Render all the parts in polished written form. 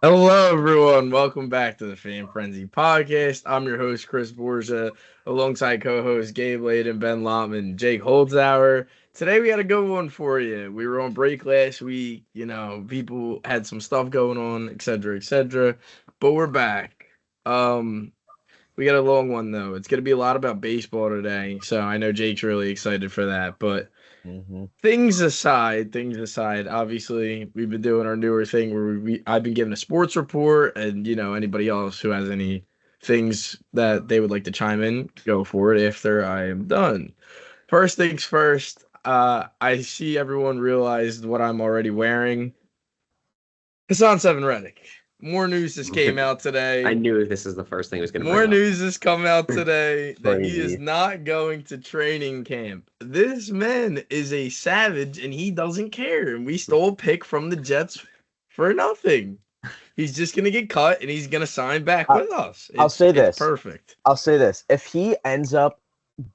Hello, everyone. Welcome back to the Fan Frenzy podcast. I'm your host, Chris Borgia, alongside co-hosts Gabe Lade and Ben Lotman, Jake Holdzauer. Today, we got a good one for you. We were on break last week. People had some stuff going on, etc., etc., but we're back. Um, we got a long one, though. It's going to be a lot about baseball today, so I know Jake's really excited for that, but hmm things aside, obviously we've been doing our newer thing where I've been giving a sports report, and anybody else who has any things that they would like to chime in, go for it after I am done. First things first, I see everyone realized what I'm already wearing. Hassan Seven Reddick. More news just came out I today. knew this is the first thing he was going to bring More up. news has come out today that he is Crazy. not going to training camp. This man is a savage and he doesn't care. And we stole a pick from the Jets for nothing. He's just gonna get cut and he's gonna sign back I, with us. I'll It's say it's this. perfect. I'll say this. If he ends up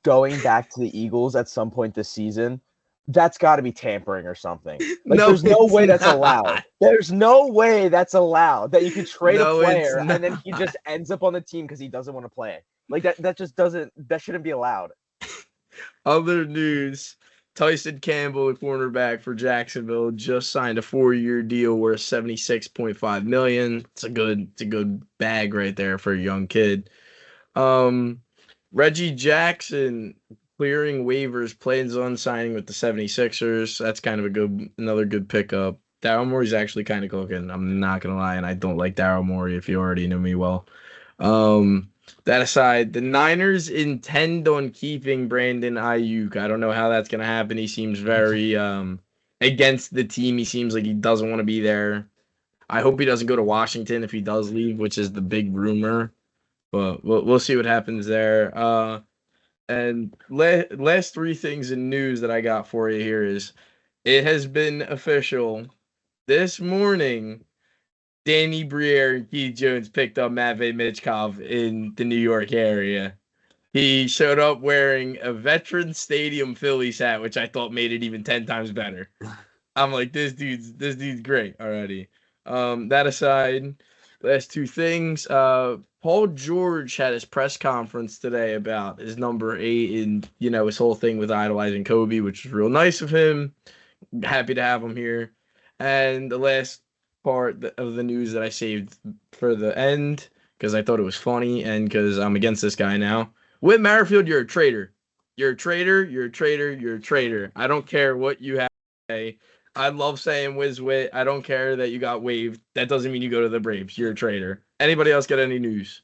going back to the Eagles at some point this season, that's got to be tampering or something. Like, No, there's no it's way that's allowed. not. There's no way that's allowed that you could trade a No, it's player and then he not. just ends up on the team because he doesn't want to play. Like that just doesn't. That shouldn't be allowed. Other news: Tyson Campbell, a cornerback for Jacksonville, just signed a 4-year deal worth $76.5 million. It's a good bag right there for a young kid. Um, Reggie Jackson clearing waivers, plans on signing with the 76ers. That's kind of another good pickup. Daryl Morey's actually kind of cooking. I'm not gonna lie, and I don't like Daryl Morey if you already know me well. Um, that aside, the Niners intend on keeping Brandon Ayuk. I don't know how that's gonna happen. He seems very against the team. He seems like he doesn't want to be there. I hope he doesn't go to Washington if he does leave, which is the big rumor. But we'll see what happens there. And last three things in news that I got for you here is it has been official this morning. Danny Briere and Keith Jones picked up Matvey Michkov in the New York area. He showed up wearing a Veterans Stadium Phillies hat, which I thought made it even 10 times better. I'm like, this dude's great already. That aside, last two things. Paul George had his press conference today about his number 8 and his whole thing with idolizing Kobe, which was real nice of him. Happy to have him here. And the last part of the news that I saved for the end because I thought it was funny and because I'm against this guy now. Whit Merrifield, you're a traitor. You're a traitor. You're a traitor. You're a traitor. I don't care what you have to say. I love saying Wiz Wit. I don't care that you got waived. That doesn't mean you go to the Braves. You're a traitor. Anybody else got any news?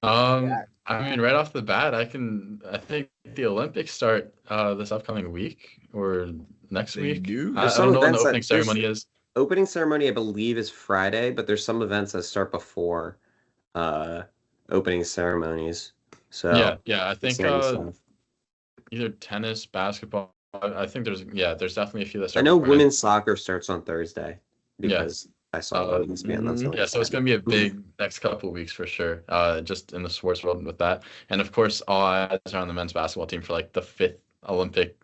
Yeah, I mean, right off the bat, I think the Olympics start this upcoming week or next They week. do. I, There's I some don't know when the events opening that there's ceremony is. opening ceremony, I believe, is Friday, but there's some events that start before uh opening ceremonies. Yeah, So yeah. I think exciting stuff. either tennis, basketball. I think there's definitely a few that I start know before then. women's soccer starts on Thursday Yeah. because I saw it Uh, on ESPN. That's the only yeah, so it's reason going to be a big next couple of weeks for sure. Just in the sports world with that, and of course, all eyes are on the men's basketball team for like the fifth Olympic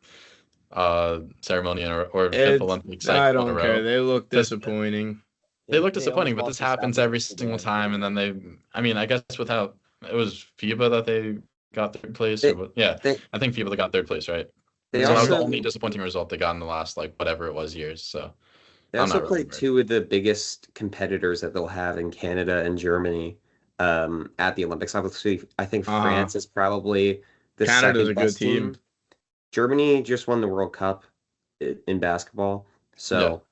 ceremony or fifth It's Olympic I cycle in a don't care. row. They look Because disappointing. they they, look they almost disappointing, but lost this to South happens every Africa. single time. And then I mean, I guess with how it was FIBA that they got third place, they yeah, they I think FIBA that got third place, right? they So that was the Mm-hmm. only also disappointing result they got in the last like whatever it was years. So They I'm also not really play worried. two of the biggest competitors that they'll have in Canada and Germany at the Olympics. Obviously, I think Uh-huh. France is probably the Canada's a second good best team. team. Germany just won the World Cup in basketball, Yeah. so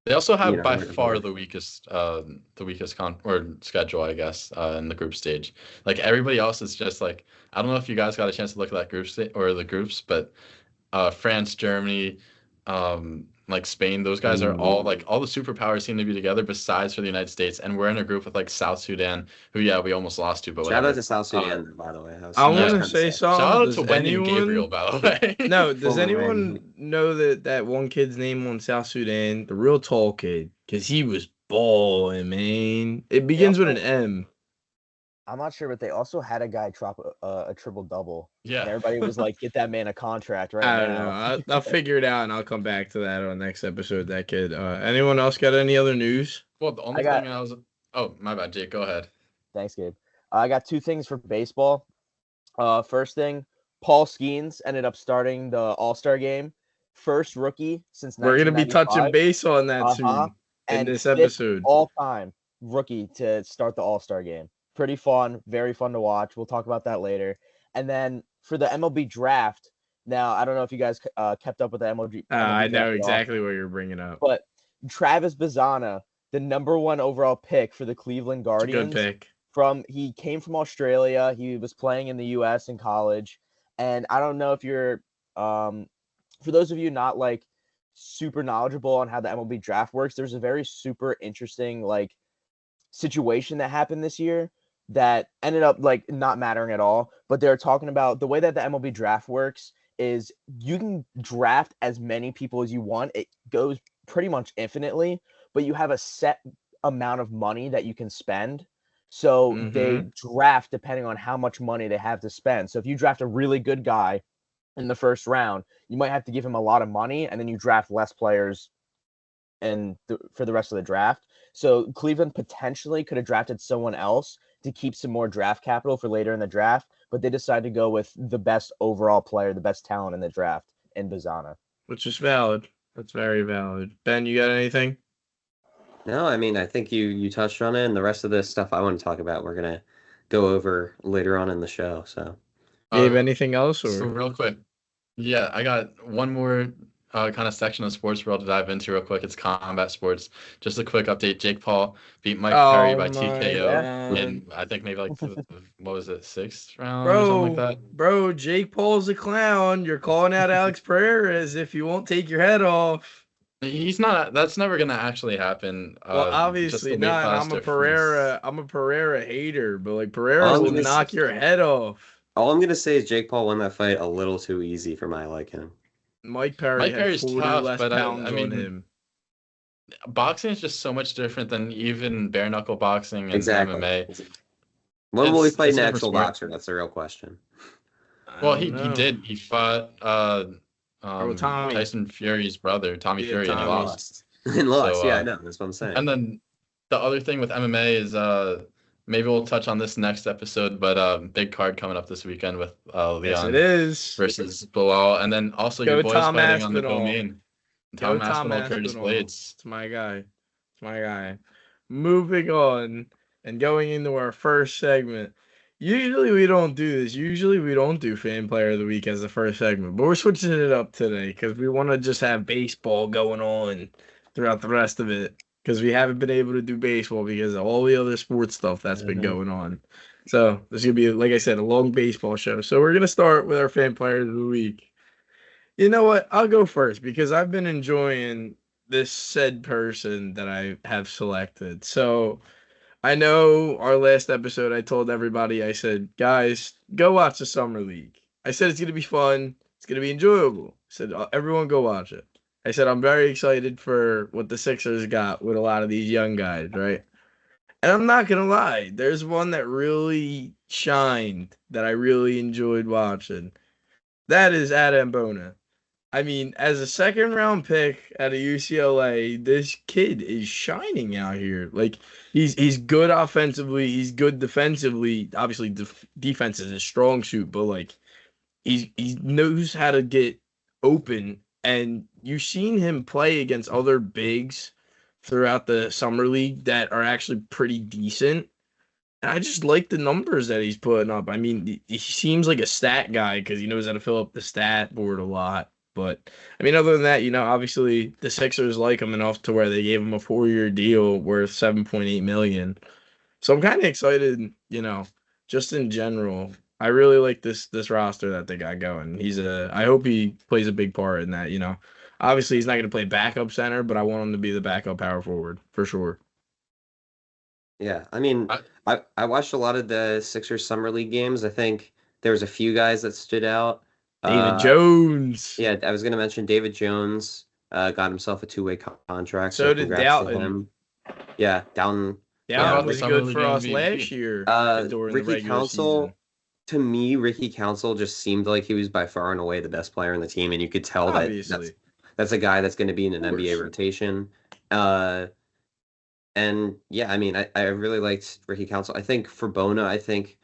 They also you have know by we're far gonna. the weakest or schedule, I guess, in the group stage. Like everybody else is just like I don't know if you guys got a chance to look at that group state or the groups, but France, Germany, like Spain, those guys are all like all the superpowers seem to be together besides for the United States, and we're in a group with like South Sudan, who yeah we almost lost to, but Shout out whatever. to South Uh, Sudan, by the way. I want I was yeah, to trying to say say something. shout out to Does Wendy and Gabriel, anyone by the way. No, does former Randy. anyone know that one kid's name on South Sudan? The real tall kid, because he was balling, man. It They begins with an also M. I'm not sure, but they also had a guy drop a triple double. Yeah. And everybody was like, "Get that man a contract right I now." don't know. I'll figure it out and I'll come back to that on the next episode. That kid. Anyone else got any other news? Well, the only got- thing I was. Oh, my bad, Jake. Go ahead. Thanks, Gabe. I got 2 things for baseball. First thing, Paul Skeens ended up starting the All-Star game. First rookie since We're gonna be 1995. touching base on that soon in And this 5th episode. all-time rookie to start the All-Star game. Pretty fun, very fun to watch. We'll talk about that later. And then for the MLB draft, now I don't know if you guys kept up with the MLB. I draft know at all, exactly what you're bringing up. but Travis Bazzana, the number 1 overall pick for the Cleveland It's a Guardians, good pick. he came from Australia. He was playing in the U.S. in college, and I don't know if you're for those of you not like super knowledgeable on how the MLB draft works, there's a very super interesting like situation that happened this year that ended up like not mattering at all. But they're talking about the way that the MLB draft works is you can draft as many people as you want. It goes pretty much infinitely, but you have a set amount of money that you can spend. So they draft depending on how much money they have to spend. So if you draft a really good guy in the first round, you might have to give him a lot of money, and then you draft less players for the rest of the draft. So Cleveland potentially could have drafted someone else to keep some more draft capital for later in the draft, but they decided to go with the best overall player, the best talent in the draft in Bazzana. Which is valid. That's very valid. Ben, you got anything? No, I mean, I think you touched on it, and the rest of this stuff I want to talk about, we're going to go over later on in the show. So, Gabe, anything else? So Or real quick, yeah, I got one more kind of section of sports world to dive into real quick. It's combat sports. Just a quick update. Jake Paul beat Mike Perry by TKO in, I think, maybe like, what was it, 6th round or something like that? Bro, Jake Paul's a clown. You're calling out Alex Pereira as if you won't take your head off. He's not. That's never gonna actually happen. Well, just obviously the weight not. class difference. I'm a Pereira hater, but like Pereira will knock your head off. All I'm going to say is Jake Paul won that fight a little too easy for my liking. Mike Perry had Perry's 40 tough, less but pounds I mean, on him. Boxing is just so much different than even bare knuckle boxing and Exactly. MMA. When will we fight it's an a actual different boxer? That's the real question. Well, he did. He fought Tommy. Tyson Fury's brother, Tommy Fury, and he Tommy. lost. And lost, So, yeah, I know. That's what I'm saying. And then the other thing with MMA is maybe we'll touch on this next episode, but big card coming up this weekend with Yes, Leon it is. versus Bilal, and then also Go your boys Tom fighting on the Aspinall. co-main. Go Tom Aspinall, Curtis Aspinall. Blades. It's my guy. It's my guy. Moving on and going into our first segment. Usually we don't do this. Usually we don't do fan player of the week as the first segment, but we're switching it up today because we want to just have baseball going on throughout the rest of it because we haven't been able to do baseball because of all the other sports stuff that's been going on. So this is going to be, like I said, a long baseball show. So we're going to start with our fan player of the week. You know what? I'll go first because I've been enjoying this said person that I have selected. So I know our last episode, I told everybody, I said, guys, go watch the Summer League. I said it's going to be fun. It's going to be enjoyable. I said, everyone go watch it. I said, I'm very excited for what the Sixers got with a lot of these young guys, right? And I'm not going to lie. There's one that really shined that I really enjoyed watching. That is Adam Bona. I mean, as a second-round pick at a UCLA, this kid is shining out here. Like, he's good offensively, he's good defensively. Obviously, defense is his strong suit, but like, he knows how to get open. And you've seen him play against other bigs throughout the summer league that are actually pretty decent. And I just like the numbers that he's putting up. I mean, he seems like a stat guy because he knows how to fill up the stat board a lot. But, I mean, other than that, you know, obviously the Sixers like him enough to where they gave him a 4-year deal worth $7.8 million. So I'm kind of excited, you know, just in general. I really like this roster that they got going. I hope he plays a big part in that, you know. Obviously, he's not going to play backup center, but I want him to be the backup power forward for sure. Yeah, I mean, I watched a lot of the Sixers Summer League games. I think there was a few guys that stood out. David Jones. Yeah, I was going to mention David Jones got himself a 2-way contract. So did congrats Dalton. to him. Yeah, Dalton Yeah, about it the was Summer good League for us MVP? last year during the Ricky regular Council. season. To me, Ricky Council just seemed like he was by far and away the best player on the team, and you could tell that Obviously. that's a guy that's going to be in an Of NBA course. rotation. And yeah, I mean, I really liked Ricky Council. I think for Bona, I think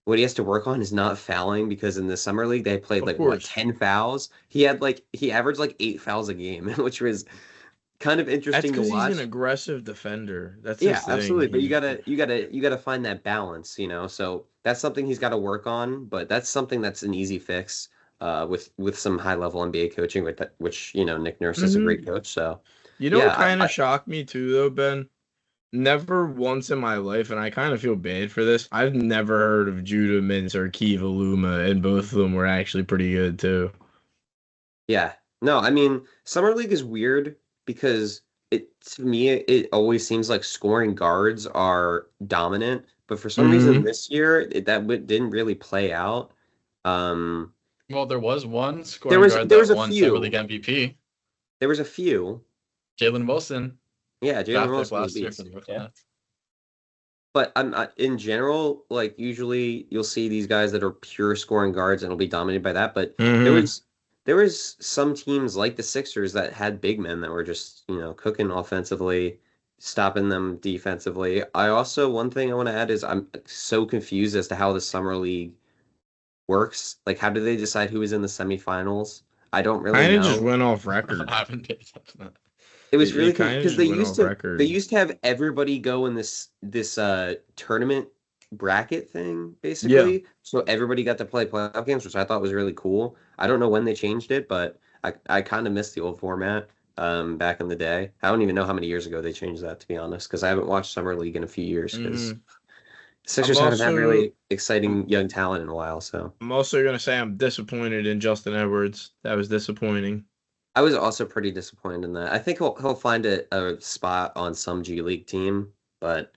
what he has to work on is not fouling because in the summer league they played Of like what course. 10 fouls. He averaged like 8 fouls a game, which was kind of That's interesting to because he's an watch. aggressive defender. That's Yeah, his thing. absolutely. But you gotta find that balance, you know. So that's something he's got to work on. But that's something that's an easy fix with some high level NBA coaching, with that, which you know Nick Nurse is a great coach. So You know what yeah, kind of shocked me too, though, Ben? Never once in my life, and I kind of feel bad for this. I've never heard of Judah Mintz or Kiva Luma, and both of them were actually pretty good too. yeah. No, I mean summer league is weird because to me it always seems like scoring guards are dominant, but for some reason Mm-hmm. this year didn't really play out. Um, Well, there was one there scoring was guard there was that a won Summer few. League MVP, There was a few. Jalen Wilson, Yeah, Jalen draft pick Wilson was a last year for beast. the Brooklyn Yeah. Nets. But in general, like usually you'll see these guys that are pure scoring guards and it'll be dominated by that. But Mm-hmm. there was some teams like the Sixers that had big men that were just, you know, cooking offensively, stopping them defensively. I also one thing I want to add is I'm so confused as to how the summer league works. Like how do they decide who is in the semifinals? I don't really Kind of just know. went off record. I haven't paid attention to that. It was really It kind of because just went off they record. used to have everybody go in this tournament bracket thing Yeah. basically. So everybody got to play playoff games, which I thought was really cool. I don't know when they changed it, but I kind of missed the old format back in the day. I don't even know how many years ago they changed that, to be honest, because I haven't watched Summer League in a few years because Mhm. Sixers I'm haven't had also really exciting young talent in a while. So I'm also gonna say I'm disappointed in Justin Edwards. That was disappointing. I was also pretty disappointed in that. I think he'll find a spot on some G League team, but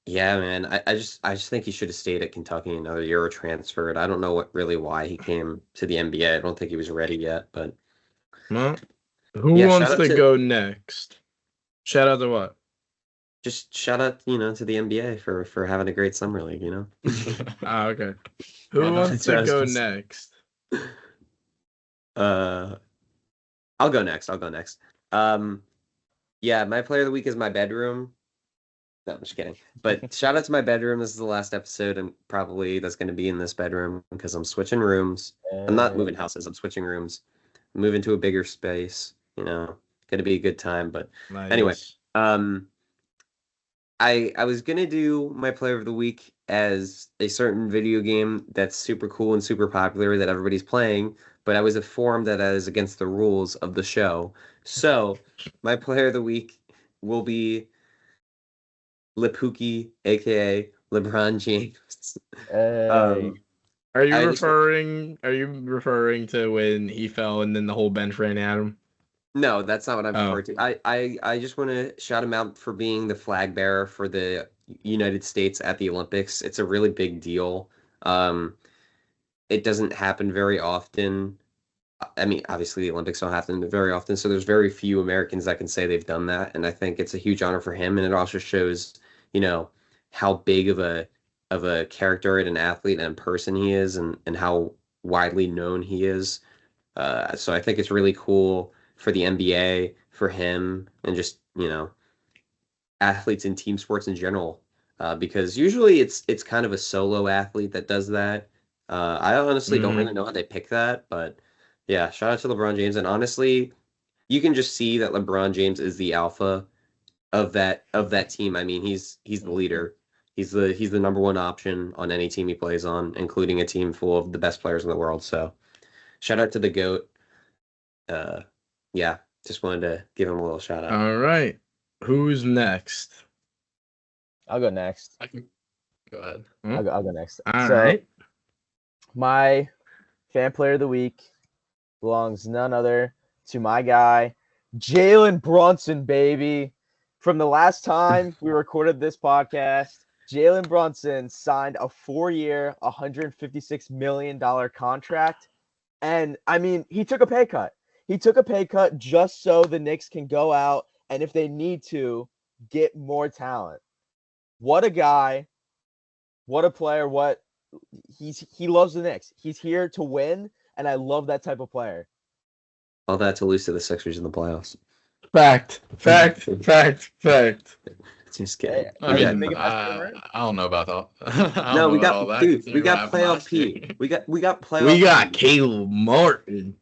yeah, man, I just think he should have stayed at Kentucky another year or transferred. I don't know why he came to the NBA. I don't think he was ready yet, but Well, who yeah, wants to go next? Shout out to what? shout out, you know, to the NBA for having a great summer league, you know. Okay. Who Yeah, no, wants to that's go just- next? I'll go next. I'll go next. Yeah, my player of the week is my bedroom. No, I'm just kidding. But shout out to my bedroom. This is the last episode, and probably that's going to be in this bedroom because I'm switching rooms. I'm not moving houses. I'm switching rooms. Moving to a bigger space. You know, going to be a good time. But anyway, Nice. I was gonna do my player of the week as a certain video game that's super cool and super popular that everybody's playing, but I was informed that is against the rules of the show. So my player of the week will be Lepuki, aka LeBron James. Hey. Are you I just- referring to when he fell and then the whole bench ran at him? No, that's not what I'm Oh. referring to. I just want to shout him out for being the flag bearer for the United States at the Olympics. It's a really big deal. It doesn't happen very often. I mean, obviously the Olympics don't happen very often, so there's very few Americans that can say they've done that, and I think it's a huge honor for him, and it also shows, you know, how big of a character and an athlete and person he is, and how widely known he is. So I think it's really cool for the NBA, for him, and just, you know, athletes in team sports in general. Because usually it's kind of a solo athlete that does that. I honestly don't really know how they pick that, but yeah, shout out to LeBron James. And honestly, you can just see that LeBron James is the alpha of that team. I mean, he's the leader. He's the number one option on any team he plays on, including a team full of the best players in the world. So shout out to the GOAT. Yeah, just wanted to give him a little shout out. All right. Who's next? I'll go next. I can go ahead. I'll go next. All So, right. my fan player of the week belongs none other to my guy, Jalen Brunson, baby. From the last time we recorded this podcast, Jalen Brunson signed a 4-year, $156 million contract. And I mean, he took a pay cut. He took a pay cut just so the Knicks can go out and if they need to, get more talent. What a guy. What a player. He loves the Knicks. He's here to win, and I love that type of player. All that to lose to the Sixers in the playoffs. Fact. Just kidding. I Are you mean, making that statement? I don't know about all. I don't No, know we about all got that. dude. We considering what got happened playoff last year. P. We got playoff. We got P. Caleb Martin.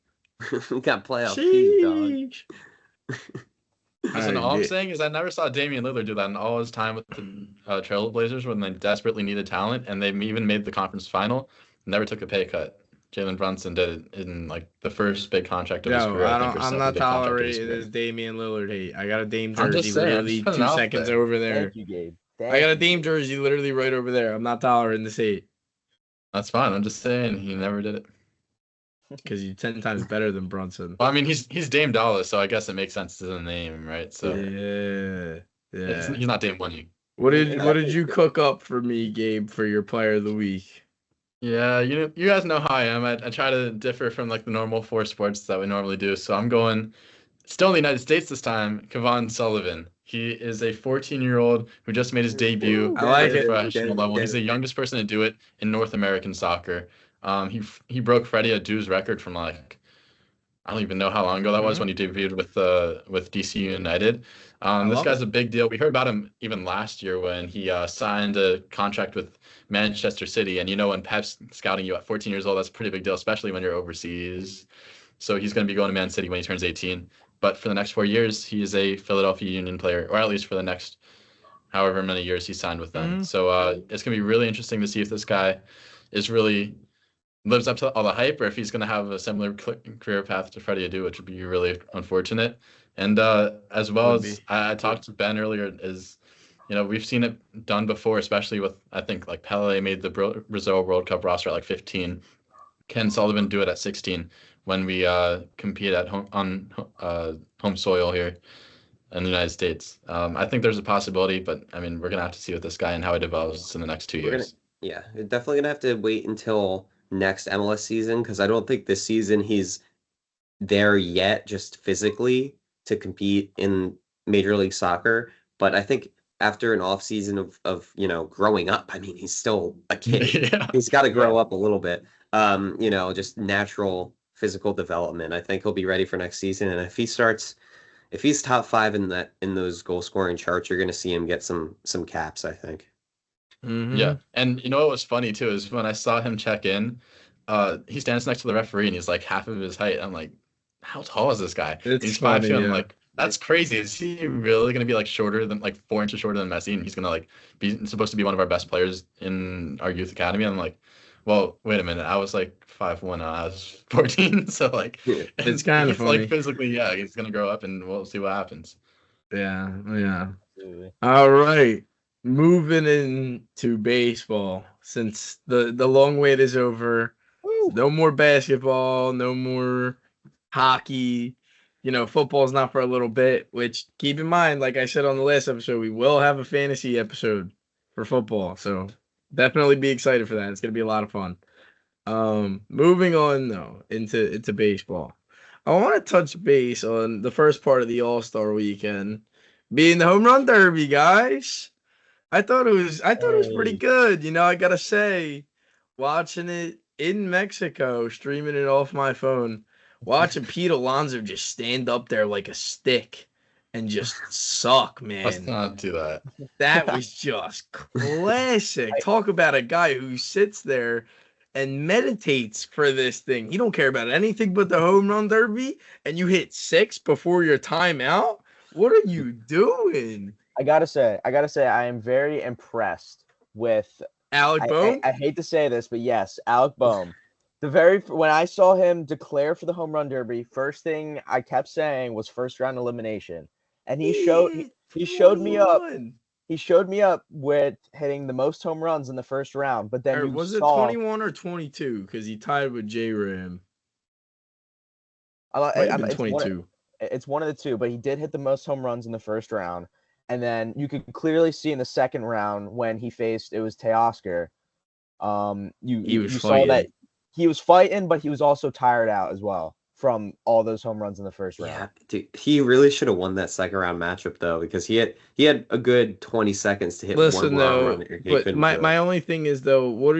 We got playoff P, dog. Sheesh. Listen, all I'm Alright, saying is I never saw Damian Lillard do that in all his time with the Trailblazers when they desperately needed talent, and they even made the conference final. Never took a pay cut. Jalen Brunson did it in like the first big contract of his No, career, I think, or I'm second not big contract of his tolerating career. this Damian Lillard hate. I got a Dame I'm jersey just saying, I'm literally just putting it 2 out seconds there. over there. Thank you, Gabe. I got a Dame jersey literally right over there. I'm not tolerating this hate That's fine. I'm just saying he never did it. because you're 10 times better than Brunson. Well, I mean, he's Dame Dollar, so I guess it makes sense to the name, right? So Yeah. he's not Dame Money. What did you cook up for me, Gabe, for your player of the week? Yeah, you guys know how I am. I try to differ from like the normal 4 sports that we normally do. So I'm going still in the United States this time, Kevon Sullivan. He is a 14-year-old who just made his debut I like at the it. professional level. He's the youngest person to do it in North American soccer. He broke Freddie Adu's record from like I don't even know how long ago that was when he debuted with DC United. This guy's a big deal. We heard about him even last year when he signed a contract with Manchester City. And when Pep's scouting you at 14 years old, that's a pretty big deal, especially when you're overseas. So he's going to be going to Man City when he turns 18. But for the next 4 years, he is a Philadelphia Union player, or at least for the next however many years he signed with them. So it's going to be really interesting to see if this guy is really lives up to all the hype, or if he's going to have a similar career path to Freddie Adu, which would be really unfortunate. And as well as I talked to Ben earlier, is we've seen it done before, especially with I think like Pele made the Brazil World Cup roster at like 15. Can Sullivan do it at 16 when we compete at home on home soil here in the United States? I think there's a possibility, but I mean we're gonna have to see with this guy and how it develops in the next 2 years. We're definitely gonna have to wait until next MLS season because I don't think this season he's there yet just physically to compete in Major League Soccer. But I think after an off season of growing up, I mean he's still a kid. Yeah. He's got to grow up a little bit. Just natural physical development. I think he'll be ready for next season. And if he's top 5 in those goal scoring charts, you're gonna see him get some caps, I think. Mm-hmm. Yeah, and what was funny too is when I saw him check in, he stands next to the referee and he's like half of his height. I'm like, how tall is this guy? It's he's funny, 5'2". yeah. I'm like, that's crazy. Is he really gonna be like shorter than like 4 inches shorter than Messi? And he's gonna like be supposed to be one of our best players in our youth academy? I'm like, well, wait a minute. I was like 5'1" when I was 14, so like It's kind of funny. like physically, yeah, he's gonna grow up and we'll see what happens. Yeah. Absolutely. All right. Moving into baseball, since the long wait is over. Woo. No more basketball, no more hockey. Football's not for a little bit, which keep in mind, like I said on the last episode, we will have a fantasy episode for football. So definitely be excited for that. It's going to be a lot of fun. Moving on though, into baseball. I want to touch base on the first part of the All-Star weekend being the home run derby, guys. I thought it was pretty good. I gotta say, watching it in Mexico, streaming it off my phone, watching Pete Alonso just stand up there like a stick and just suck, Let's man. not do that. That was just classic. Talk about a guy who sits there and meditates for this thing. He don't care about anything but the home run derby, and you hit 6 before your timeout. What are you doing? I gotta say, I am very impressed with Alec Bohm? I hate to say this, but yes, Alec Bohm. When I saw him declare for the home run derby, first thing I kept saying was first round elimination, and he showed me up. He showed me up with hitting the most home runs in the first round, but then Was it 21 or 22? Because he tied with J Ram. Might have been 22. It's one of the two, but he did hit the most home runs in the first round. And then you could clearly see in the second round when he faced it was Teoscar. You saw that he was fighting, but he was also tired out as well from all those home runs in the first round. Yeah, dude, he really should have won that second round matchup though, because he had a good 20 seconds to hit one Listen more home though, run, and he but couldn't my do my it. only thing is though,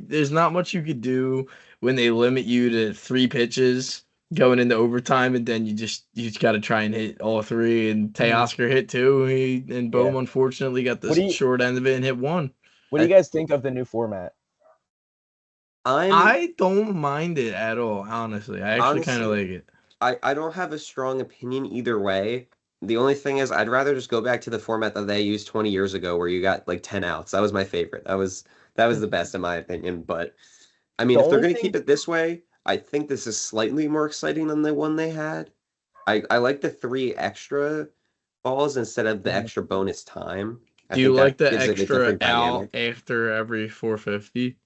there's not much you could do when they limit you to 3 pitches going into overtime, and then you just got to try and hit all three. And Teoscar hit two, and Yeah. Bohm unfortunately got the What do you- short end of it and hit one. What do you guys think of the new format? I don't mind it at all, honestly. I actually kind of Honestly, like it. I don't have a strong opinion either way. The only thing is, I'd rather just go back to the format that they used 20 years ago, where you got like 10 outs. That was my favorite. That was the best in my opinion. But I mean, The if they're only going to keep thing- it this way, I think this is slightly more exciting than the one they had. I like the 3 extra balls instead of the Mhm. extra bonus time. I Do you think that like the gives it a extra different out dynamic. after every 450?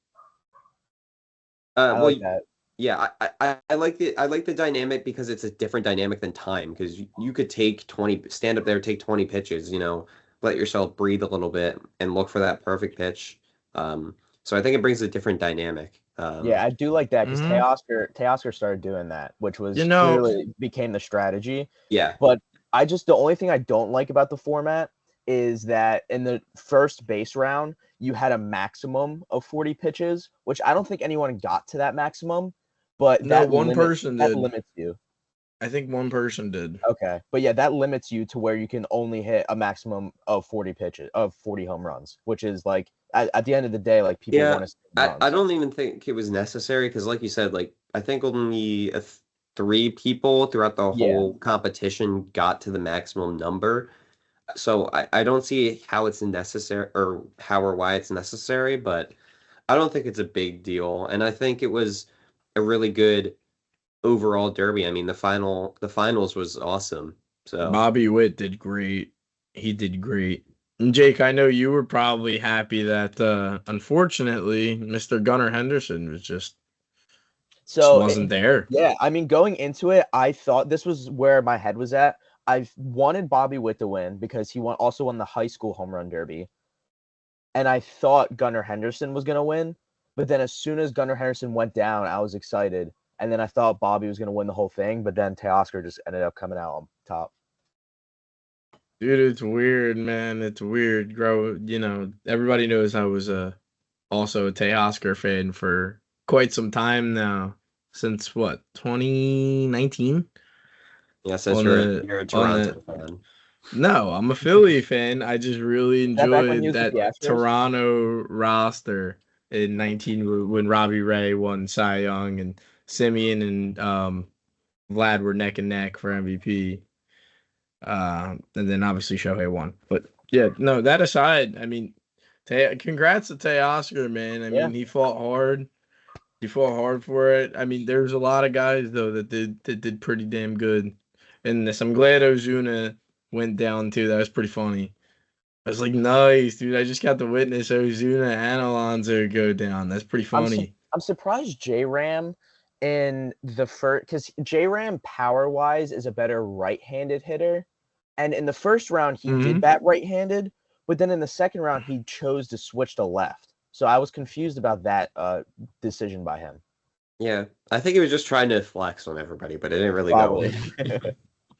I Well, like that. yeah, I like the dynamic because it's a different dynamic than time, because you could take 20, stand up there, take 20 pitches, let yourself breathe a little bit and look for that perfect pitch. So I think it brings a different dynamic. Yeah, I do like that because Mhm. Teoscar started doing that, which was You know- clearly became the strategy. Yeah, But the only thing I don't like about the format is that in the first base round, you had a maximum of 40 pitches, which I don't think anyone got to that maximum, but No, one person that did. limits you. I think one person did. Okay. But yeah, that limits you to where you can only hit a maximum of 40 pitches, of 40 home runs, which is like at the end of the day, like people Yeah, want to see runs. I don't even think it was necessary, because like you said, like I think only 3 people throughout the Yeah. whole competition got to the maximum number. So I don't see how it's necessary, or how or why it's necessary, but I don't think it's a big deal. And I think it was a really good overall derby. I mean, the finals was awesome. So Bobby Witt did great. He did great. And Jake, I know you were probably happy that unfortunately Mr. Gunnar Henderson was just So wasn't there. yeah, I mean, going into it, I thought this was where my head was at. I wanted Bobby Witt to win because he also won the high school home run derby, and I thought Gunnar Henderson was gonna win. But then as soon as Gunnar Henderson went down, I was excited, and then I thought Bobby was gonna win the whole thing. But then Teoscar just ended up coming out on top. Dude, it's weird, man. It's weird. Everybody knows I was also a Teoscar fan for quite some time now. Since what, 2019? yeah, so On you're a on Toronto fan. No, I'm a Philly fan. I just really that back when he enjoyed was with that the Astros? Toronto roster in 19 when Robbie Ray won Cy Young and Simeon and Vlad were neck and neck for MVP. And then obviously Shohei won. But yeah, no, that aside, I mean, congrats to Teoscar, man. I Yeah. mean, he fought hard. He fought hard for it. I mean, there's a lot of guys though that did pretty damn good in this. I'm glad Ozuna went down too. That was pretty funny. I was like, nice, dude. I just got to witness Ozuna and Alonso go down. That's pretty funny. I'm surprised J Ram in the first, because J Ram power wise is a better right-handed hitter, and in the first round he Mhm. did bat right-handed, but then in the second round he chose to switch to left. So I was confused about that decision by him. Yeah, I think he was just trying to flex on everybody, but it didn't really Probably. go.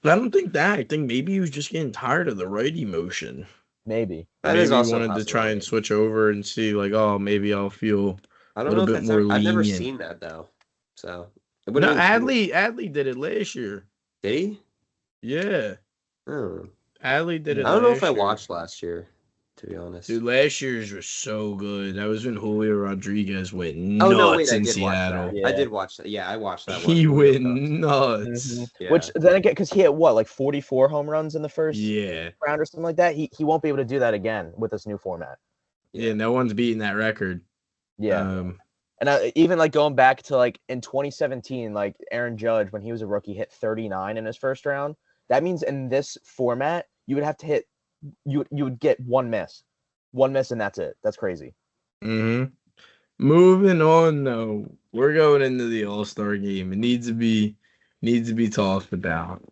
But I don't think that. I think maybe he was just getting tired of the righty motion. Maybe. That Maybe is he also a wanted to try and possibility. switch over and see, like, oh, maybe I'll feel I a don't know little if bit that's more I've never lenient. seen that though. So it No, would've been cool. Adley did it last year. Did he? Yeah, Oh. Adley did it I don't know if I last year. watched last year, to be honest. Dude, last year's was so good. That was when Julio Rodriguez went Oh nuts no, wait, I in did watch Seattle. that. Yeah. I did watch that. Yeah, I watched that one. He Julio went Jones. nuts. Yeah. Which then again, because he hit what, like 44 home runs in the first Yeah. round or something like that. He won't be able to do that again with this new format. Yeah, no one's beating that record. Yeah. And even like going back to like in 2017, like Aaron Judge, when he was a rookie, hit 39 in his first round. That means in this format, you would have to hit, you would get one miss, and that's it. That's crazy. Mm-hmm. Moving on though, we're going into the All-Star game. It needs to be talked about.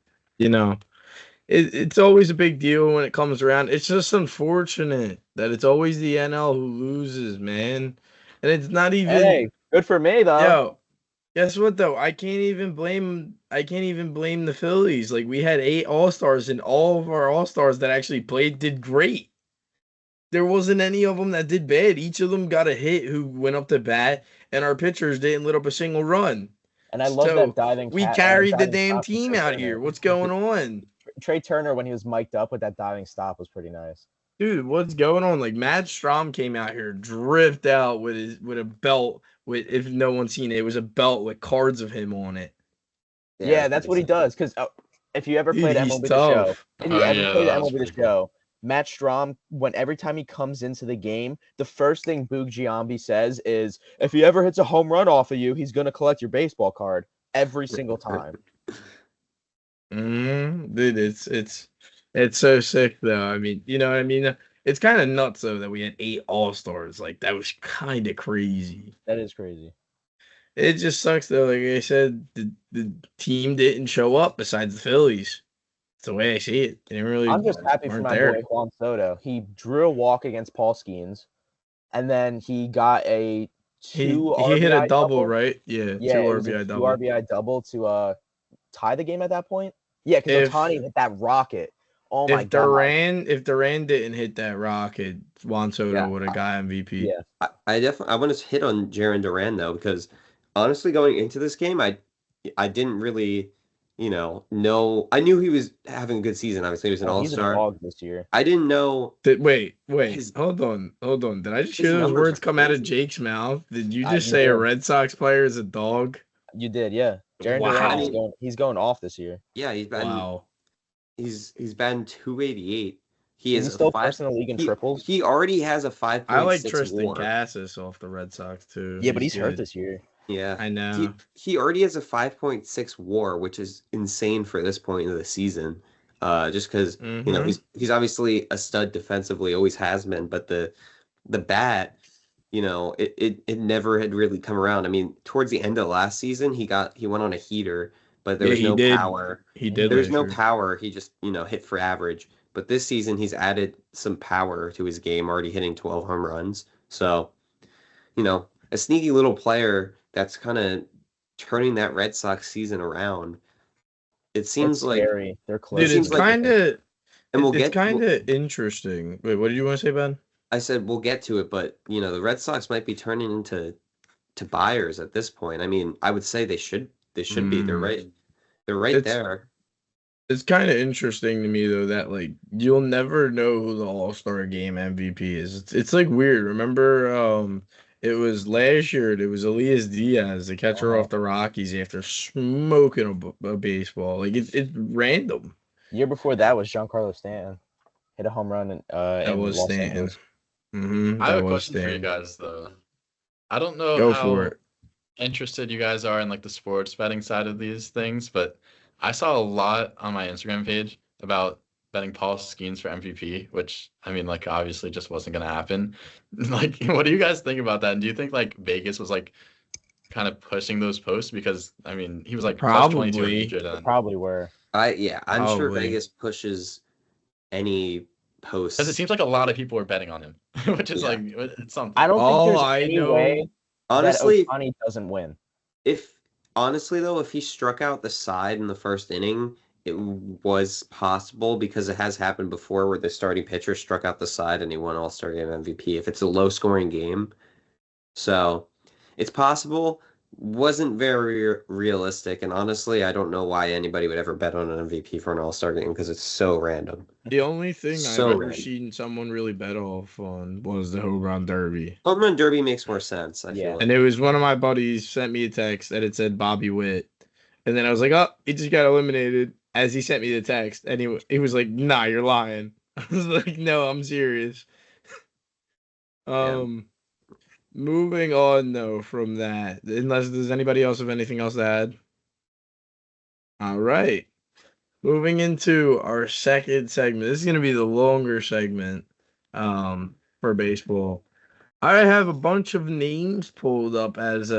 It's always a big deal when it comes around. It's just unfortunate that it's always the NL who loses, man. And it's not even Hey, good for me though. Guess what though? I can't even blame the Phillies. Like we had 8 All-Stars and all of our All-Stars that actually played did great. There wasn't any of them that did bad. Each of them got a hit who went up to bat, and our pitchers didn't let up a single run. And I love that So diving we cat. carried the Diving damn stop from team Trey out Turner. here. What's going on? Trey Turner, when he was mic'd up with that diving stop, was pretty nice. Dude, what's going on? Like Matt Strom came out here, drift out with a belt with, if no one's seen it, it was a belt with cards of him on it. Yeah, that's what he does. Because if you ever Dude, played he's MLB The Show, tough. if you Oh, ever yeah, played that was MLB The pretty cool. Show, Matt Strom, every time he comes into the game, the first thing Boog Giambi says is, if he ever hits a home run off of you, he's gonna collect your baseball card every single time. Dude, it's so sick though. I mean, you know what I mean? It's kind of nuts though that we had 8 All-Stars. Like that was kind of crazy. That is crazy. It just sucks though. Like I said, the team didn't show up besides the Phillies. That's the way I see it. They didn't really I'm just happy for weren't my there. boy Juan Soto. He drew a walk against Paul Skeens, and then he got a He two hit a RBI double, right? Yeah, Yeah, 2 it was a RBI two double. RBI double to tie the game at that point. Yeah, because If- Otani hit that rocket. Oh my If god! Durant didn't hit that rocket, Juan Soto Yeah, would have got MVP. Yeah, I definitely want to hit on Jaron Duran though, because honestly, going into this game, I didn't really, know. I knew he was having a good season. Obviously, he was an oh, he's a all-star. dog this year. I didn't know. Wait, His- hold on. Did I just his hear those numbers words are come out of crazy. Jake's mouth? Did you I just say a did. Red Sox player is a dog? You did, yeah. Jaron Wow. Duran he's going off this year. Yeah, he's been Wow. he's batting 288. He Is he is still first in the league in triples? He already has a 5.6 I like Tristan WAR. Cassis off the Red Sox too. Yeah, but he's hurt good. this year. Yeah, I know. He already has a 5.6 WAR, which is insane for this point of the season. Just because Mhm. he's obviously a stud defensively, always has been, but the bat, it never had really come around. I mean, towards the end of last season, he went on a heater, but there Yeah, was he no did. power. He did. There's last no year. power. He just hit for average. But this season, he's added some power to his game, already hitting 12 home runs. So, a sneaky little player that's kind of turning that Red Sox season around. It seems It's like, scary. They're close. Dude, seems it's like- kind of. and we'll It's get. kind of interesting. Wait, what did you want to say, Ben? I said we'll get to it, but the Red Sox might be turning into buyers at this point. I mean, I would say they should be. They're right. They're right It's- there. It's kind of interesting to me though that like you'll never know who the All-Star Game MVP is. It's like weird. Remember, it was last year. It was Elias Diaz, the catcher Uh-huh. off the Rockies, after smoking a baseball. Like it's random. Year before that was Giancarlo Stanton. Hit a home run in was Los Stanton. Angeles. Mm-hmm. I have a question for you guys though. I don't know Go how for it. interested you guys are in like the sports betting side of these things, but I saw a lot on my Instagram page about betting Paul Skeens for MVP, which I mean, like obviously just wasn't gonna happen. Like, what do you guys think about that? And do you think like Vegas was like kind of pushing those posts because I mean he was like plus 2200 They and probably were. I'm sure Probably. Vegas pushes any posts. because it seems like a lot of people are betting on him, which is Yeah. like it's something. I don't All think there's I any know- way honestly, that Otani doesn't win. if he struck out the side in the first inning, it was possible because it has happened before where the starting pitcher struck out the side and he won All-Star Game MVP. If it's a low-scoring game, so it's possible. Wasn't very realistic, and honestly, I don't know why anybody would ever bet on an MVP for an All-Star Game because it's so random. The only thing So I've ever random. seen someone really bet off on was the Home Run Derby. Home Run Derby makes more sense. I Yeah. feel like. And it was one of my buddies sent me a text that it said Bobby Witt. And then I was like, oh, he just got eliminated as he sent me the text. And he was like, nah, you're lying. I was like, no, I'm serious. Moving on though from that, unless does anybody else have anything else to add? All right. Moving into our second segment. This is gonna be the longer segment for baseball. I have a bunch of names pulled up as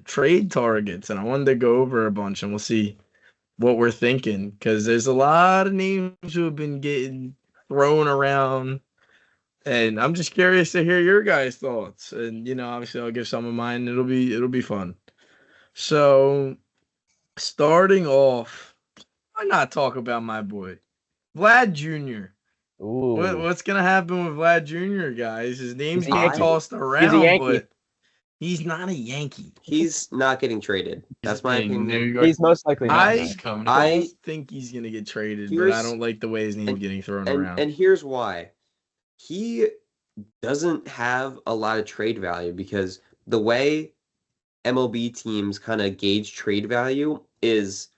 trade targets, and I wanted to go over a bunch, and we'll see what we're thinking because there's a lot of names who have been getting thrown around, and I'm just curious to hear your guys' thoughts. And obviously, I'll give some of mine. It'll be fun. So, starting off, why not talk about my boy, Vlad Jr.? Ooh, What's gonna happen with Vlad Jr., guys? His name's He's a getting Yankee. tossed He's a around, Yankee. but he's not a Yankee. He's not getting traded. That's my a New opinion. York he's most likely not. Mets I coming. don't think he's gonna get traded, but I Here's- don't like the way his name's getting thrown And around. and here's why. He doesn't have a lot of trade value because the way MLB teams kind of gauge trade value is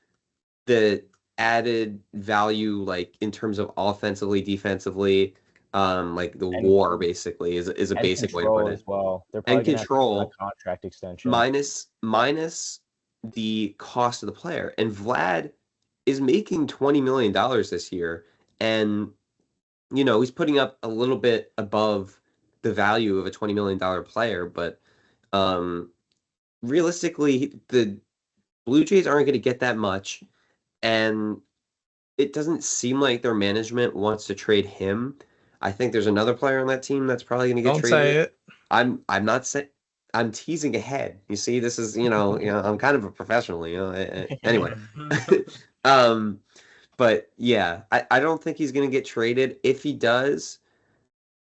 the added value, like in terms of offensively, defensively, like the And- WAR basically is a And basic way to control put it. as well. They're And probably gonna have to give him control. a contract extension. Minus the cost of the player. And Vlad is making $20 million this year. And, he's putting up a little bit above the value of a $20 million player. But realistically, the Blue Jays aren't going to get that much. And it doesn't seem like their management wants to trade him. I think there's another player on that team that's probably going to get Don't traded. say it. I'm not saying. I'm teasing ahead. You see, this is I'm kind of a professional. Anyway, but yeah, I don't think he's gonna get traded. If he does,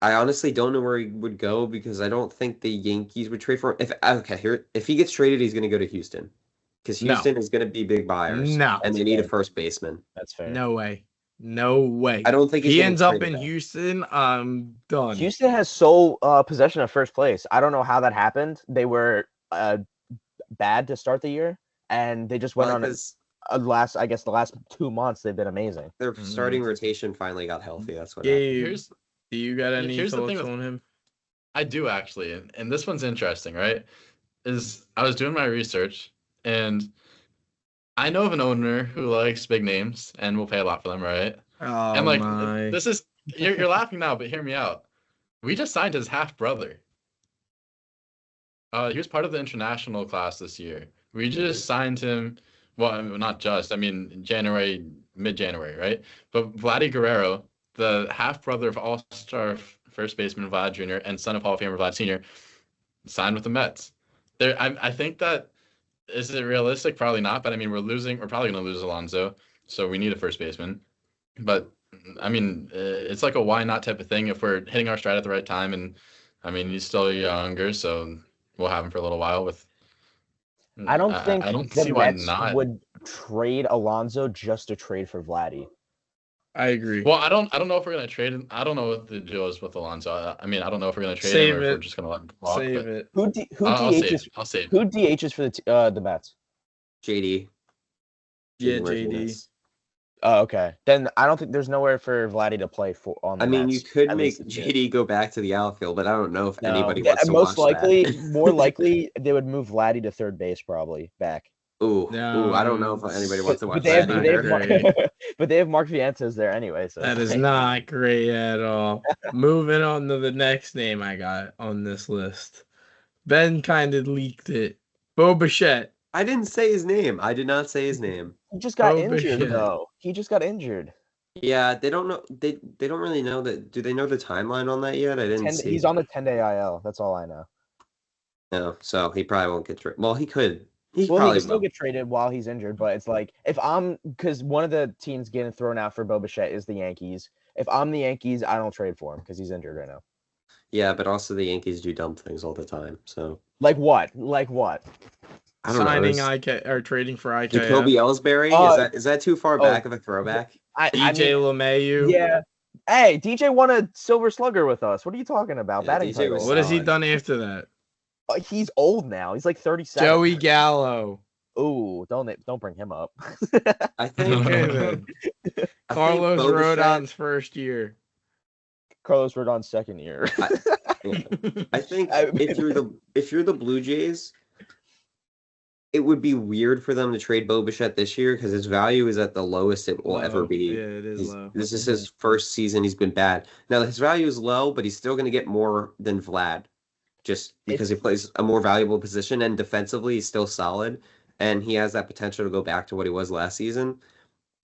I honestly don't know where he would go because I don't think the Yankees would trade for him. If he gets traded, he's gonna go to Houston because No. Houston is gonna be big buyers. No. And they need a first baseman. That's fair. No way. No way. I don't think he's he getting ends up traded in though. Houston. I'm done. Houston has sole possession of first place. I don't know how that happened. They were bad to start the year, and they just went on Because the last 2 months they've been amazing. their starting rotation finally got healthy. That's what Gabe, Here's do you got any here's the thoughts thing with- on him? I do actually, and this one's interesting, right? Is I was doing my research, and I know of an owner who likes big names and will pay a lot for them, right? Oh And like, my. this is you're laughing now, but hear me out. We just signed his half brother. He was part of the international class this year. We just signed him. Well, I mean, not just. I mean, mid-January, right? But Vladdy Guerrero, the half brother of All-Star first baseman Vlad Jr. and son of Hall of Famer Vlad Sr., signed with the Mets. I think that is it realistic? Probably not. But I mean, we're probably going to lose Alonso, so we need a first baseman. But I mean, it's like a why not type of thing if we're hitting our stride at the right time. And I mean, he's still younger, so we'll have him for a little while. I don't think I don't the see why Mets not. would trade Alonso just to trade for Vladdy. I agree. Well, I don't know if we're gonna trade him. I don't know what the deal is with Alonso. I mean, I don't know if we're gonna trade Save him or if it. we're just gonna let him walk. Save But it. I'll save. Who DHs for the Mets? JD. Yeah, Martinez. JD. Oh, okay. Then I don't think there's nowhere for Vladdy to play for on the I mean, you Mets, could at make least this year. JD go back to the outfield, but I don't know if No. anybody Yeah, wants to most watch likely, that. more likely, they would move Vladdy to third base probably back. Ooh, No, I don't know if anybody wants to watch they have, that not they either. have, great. but they have Mark Vientos there anyway. So That is not great at all. Moving on to the next name I got on this list. Ben kind of leaked it. Bo Bichette. I didn't say his name. I did not say his name. He just got Oh, injured Bichette. though. He just got injured. Yeah, they don't know. They don't really know that. Do they know the timeline on that yet? I didn't see. He's on the 10-day IL. That's all I know. No, so he probably won't get traded. Well, he could. He Well, he probably can still will. get traded while he's injured, but it's like because one of the teams getting thrown out for Bo Bichette is the Yankees. If I'm the Yankees, I don't trade for him because he's injured right now. Yeah, but also the Yankees do dumb things all the time. So Like what? Like what? I don't Signing know. IK or trading for IK. Jacoby Ellsbury. Is that too far back of a throwback? DJ LeMayu. Yeah. Hey, DJ won a Silver Slugger with us. What are you talking about? Yeah, Batting DJ title. was What has he solid. done after that? He's old now. He's like 37. Joey Gallo. Ooh, don't bring him up. I think. Okay, then. I Carlos think Bo Bichette- Rodon's first year. Carlos Rodon's second year. I think I mean- if you're the Blue Jays, it would be weird for them to trade Bo Bichette this year because his value is at the lowest it will ever Low. be. Yeah, it is low. This is his first season. He's been bad. Now his value is low, but he's still going to get more than Vlad, just because he plays a more valuable position and defensively he's still solid, and he has that potential to go back to what he was last season.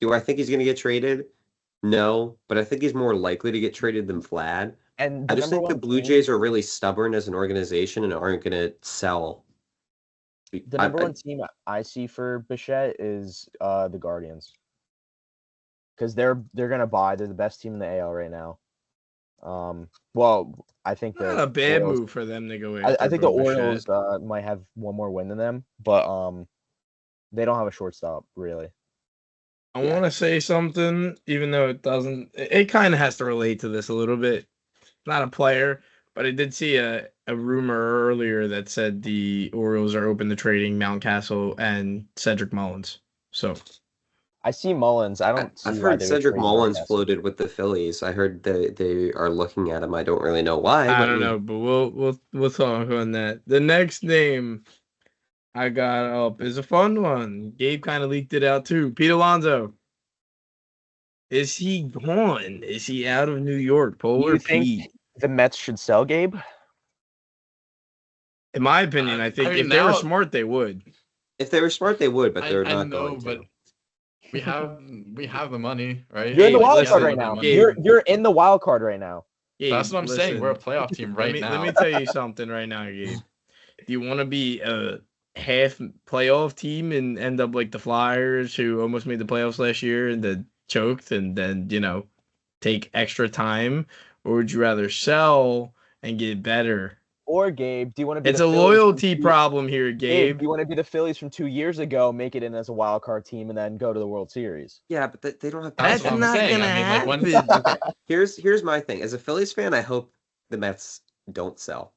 Do I think he's going to get traded? No, but I think he's more likely to get traded than Vlad. And I just think the Blue Jays are really stubborn as an organization and aren't going to sell. The number one team I see for Bichette is the Guardians, because they're gonna buy. They're the best team in the AL right now. Well, I think Not the a bad Orioles, move for them to go I after think the Bo Bichette. Orioles might have one more win than them, but they don't have a shortstop really. I want to say something, even though it doesn't. It kind of has to relate to this a little bit. Not a player, but I did see a rumor earlier that said the Orioles are open to trading Mountcastle and Cedric Mullins. So I see Mullins. I don't see I've why heard they would Cedric trade Mullins Mountcastle. floated with the Phillies. I heard they are looking at him. I don't really know why. I But don't know, but we'll talk on that. The next name I got up is a fun one. Gabe kind of leaked it out too. Pete Alonso. Is he gone? Is he out of New York? Do Polar you think Pete. the Mets should sell Gabe? In my opinion, I think if they were smart, they would. If they were smart, they would, but they're I not know, going to. but we have the money, right? You're in the Gabe, wild listen, card right now. Gabe. You're in the wild card right now. Gabe, That's what I'm saying. We're a playoff team right now. Let me tell you something right now, Gabe. Do you want to be a half playoff team and end up like the Flyers, who almost made the playoffs last year and then choked, and then take extra time, or would you rather sell and get better? Or Gabe, do you want to be? It's the a Phillies from loyalty problem here, Gabe, Gabe. do you want to be the Phillies from 2 years ago, make it in as a wild card team, and then go to the World Series? Yeah, but they don't have. That's That's what I'm not saying. gonna I mean, happen. like, Okay, here's my thing. As a Phillies fan, I hope the Mets don't sell.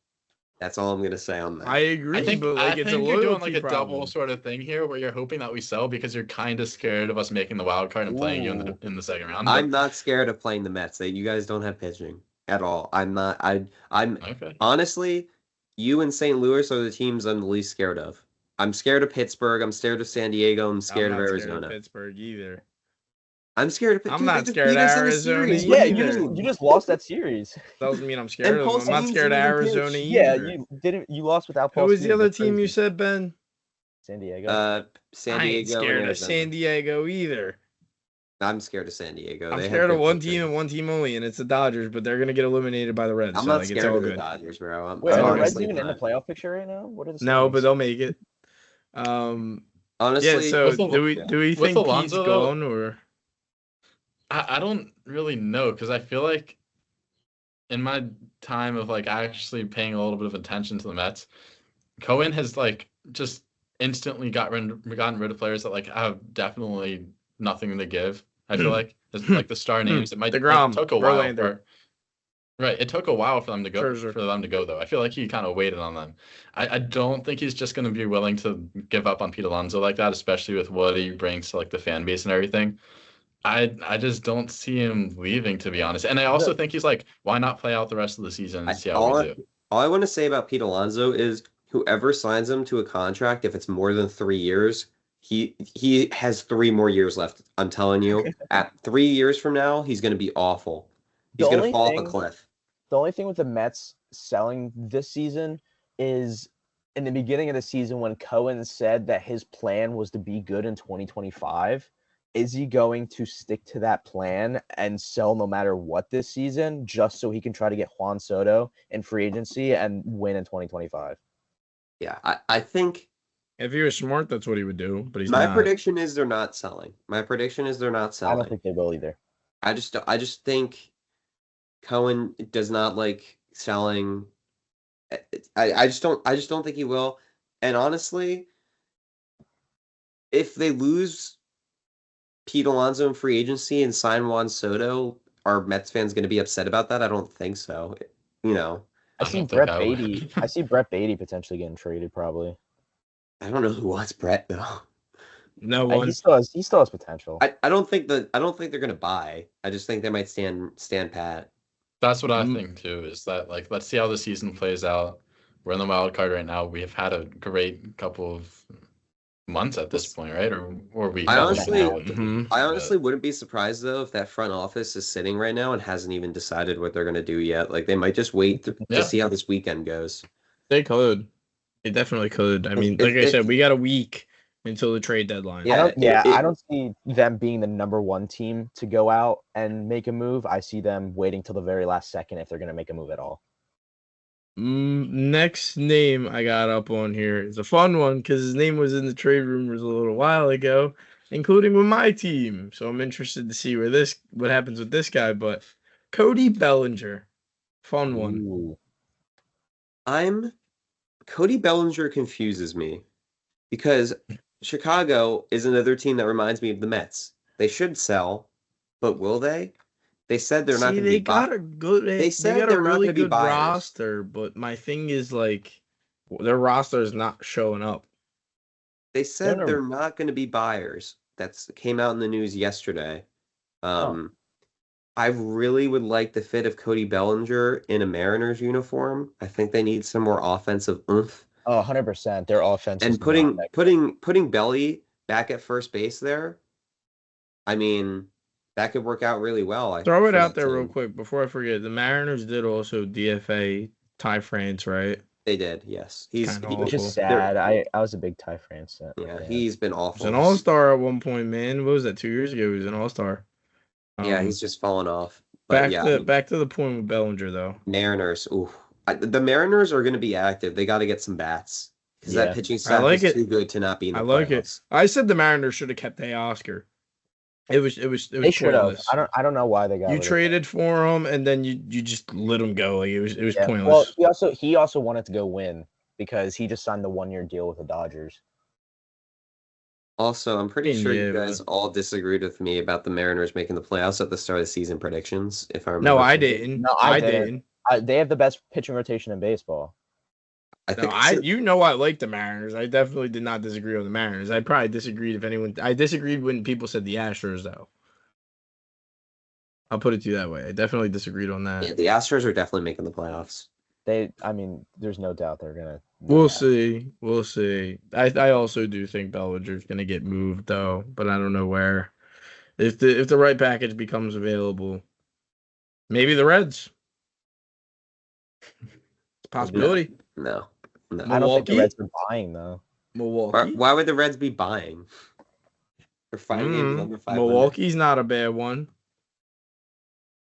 That's all I'm gonna say on that. I agree, I think but like it's it's a you're doing loyalty like a problem. double sort of thing here, where you're hoping that we sell because you're kind of scared of us making the wild card and playing you in the second round. I'm not scared of playing the Mets. You guys don't have pitching at all. I'm not. I'm Okay. honestly, you and St. Louis are the teams I'm the least scared of. I'm scared of Pittsburgh. I'm scared of San Diego. I'm scared I'm of not Arizona. Scared of Pittsburgh either. I'm scared of. I'm Dude, not they just scared beat of us in the Arizona series. either. What do You mean? just lost that series. Doesn't mean I'm And scared of Paul them. I'm not Skeens scared of didn't even Arizona pitch. Yeah, either. you lost without Paul. Who was the Skeens. other That's team you crazy. said, Ben? San Diego. San I ain't Diego and scared of Arizona. San Diego either. I'm scared of San Diego. I'm They have scared of good one pitching. team and one team only, and it's the Dodgers, but they're gonna get eliminated by the Reds. I'm so not like, scared it's all of the good. Dodgers, bro. Wait, are the Reds honestly even in the not. playoff picture right now? What are the No, but standings? they'll make it. Honestly, Yeah. So With do we with think Alonso, Pete's though, gone or? I don't really know, because I feel like in my time of like actually paying a little bit of attention to the Mets, Cohen has like just instantly gotten rid of players that like have definitely nothing to give. I feel like it's like the star names. It DeGrom, took a while Verlander. right. It took a while for them to go Scherzer. though. I feel like he kind of waited on them. I don't think he's just going to be willing to give up on Pete Alonso like that, especially with what he brings to like the fan base and everything. I just don't see him leaving, to be honest. And I also think he's like, why not play out the rest of the season and see how we do? All I want to say about Pete Alonso is whoever signs him to a contract, if it's more than 3 years, he has 3 more years left. I'm telling you, at 3 years from now, he's going to be awful. He's going to fall off a cliff. The only thing with the Mets selling this season is in the beginning of the season when Cohen said that his plan was to be good in 2025. Is he going to stick to that plan and sell no matter what this season just so he can try to get Juan Soto in free agency and win in 2025? Yeah, I think If he was smart, that's what he would do. But he's my not. prediction is they're not selling. My prediction is they're not I selling. don't think they will either. I just think Cohen does not like selling. I just don't think he will. And honestly, if they lose Pete Alonso in free agency and sign Juan Soto, are Mets fans going to be upset about that? I don't think so. I I see don't think Brett I would. Beatty. I see Brett Beatty potentially getting traded probably. I don't know who wants Brett though. No one. He still has potential. I don't think they're going to buy. I just think they might stand pat. That's what I think too, is that like, let's see how the season plays out. We're in the wild card right now. We have had a great couple of months at this point, right? Or we I don't honestly- know what to do, I but- honestly wouldn't be surprised though if that front office is sitting right now and hasn't even decided what they're going to do yet. Like they might just wait to see how this weekend goes. They could. They definitely could. I mean, like I said, we got a week until the trade deadline. Yeah, I don't see them being the number one team to go out and make a move. I see them waiting till the very last second if they're going to make a move at all. Next name I got up on here is a fun one because his name was in the trade rumors a little while ago, including with my team. So I'm interested to see what happens with this guy. But Cody Bellinger, fun one. Ooh. Cody Bellinger confuses me because Chicago is another team that reminds me of the Mets. They should sell, but will they? They said they're not See, going to they be got a good. They They said got a they're not really going to be good buyers. roster, but my thing is like their roster is not showing up. They They're said in a- they're not going to be buyers. That's came out in the news yesterday. I really would like the fit of Cody Bellinger in a Mariners uniform. I think they need some more offensive oomph. Oh, 100%. Their offense is And not that good. putting Belly back at first base there, I mean, that could work out really well Throw it for out that there real team. quick before I forget. The Mariners did also DFA Ty France, right? They did, yes. Kinda Which is awful. sad. I was a big Ty France Yeah, fan. he's been He was awful. an all-star at one point, man. What was that? 2 years ago, he was an all-star. Yeah, he's just fallen off. But yeah, Back to the point with Bellinger though. Mariners. Ooh, the Mariners are going to be active. They got to get some bats because that Yeah. pitching I staff like is it. too good to not be in I the like it. playoffs. I said the Mariners should have kept Teoscar. It was They should have. pointless. I don't know why they got You rid of him. traded for him and then you just let him go. Like it was Yeah. pointless. Well, he also wanted to go win because he just signed the 1-year deal with the Dodgers. Also, I'm pretty sure you Yeah, guys all disagreed with me about the Mariners making the playoffs at the start of the season predictions. If I remember, No, I correctly. didn't. No, I didn't. They have the best pitching rotation in baseball. I No, think I said- I like the Mariners. I definitely did not disagree on the Mariners. I probably disagreed if anyone. I disagreed when people said the Astros though. I'll put it to you that way. I definitely disagreed on that. yeah, the Astros are definitely making the playoffs. There's no doubt they're gonna. We'll see. We'll see. I also do think Bellinger's gonna get moved though, but I don't know where. If the right package becomes available, maybe the Reds. It's a possibility. No. I don't think the Milwaukee? Reds are buying though. Milwaukee. Why would the Reds be buying? They're 5 games under 500. Milwaukee's not a bad one.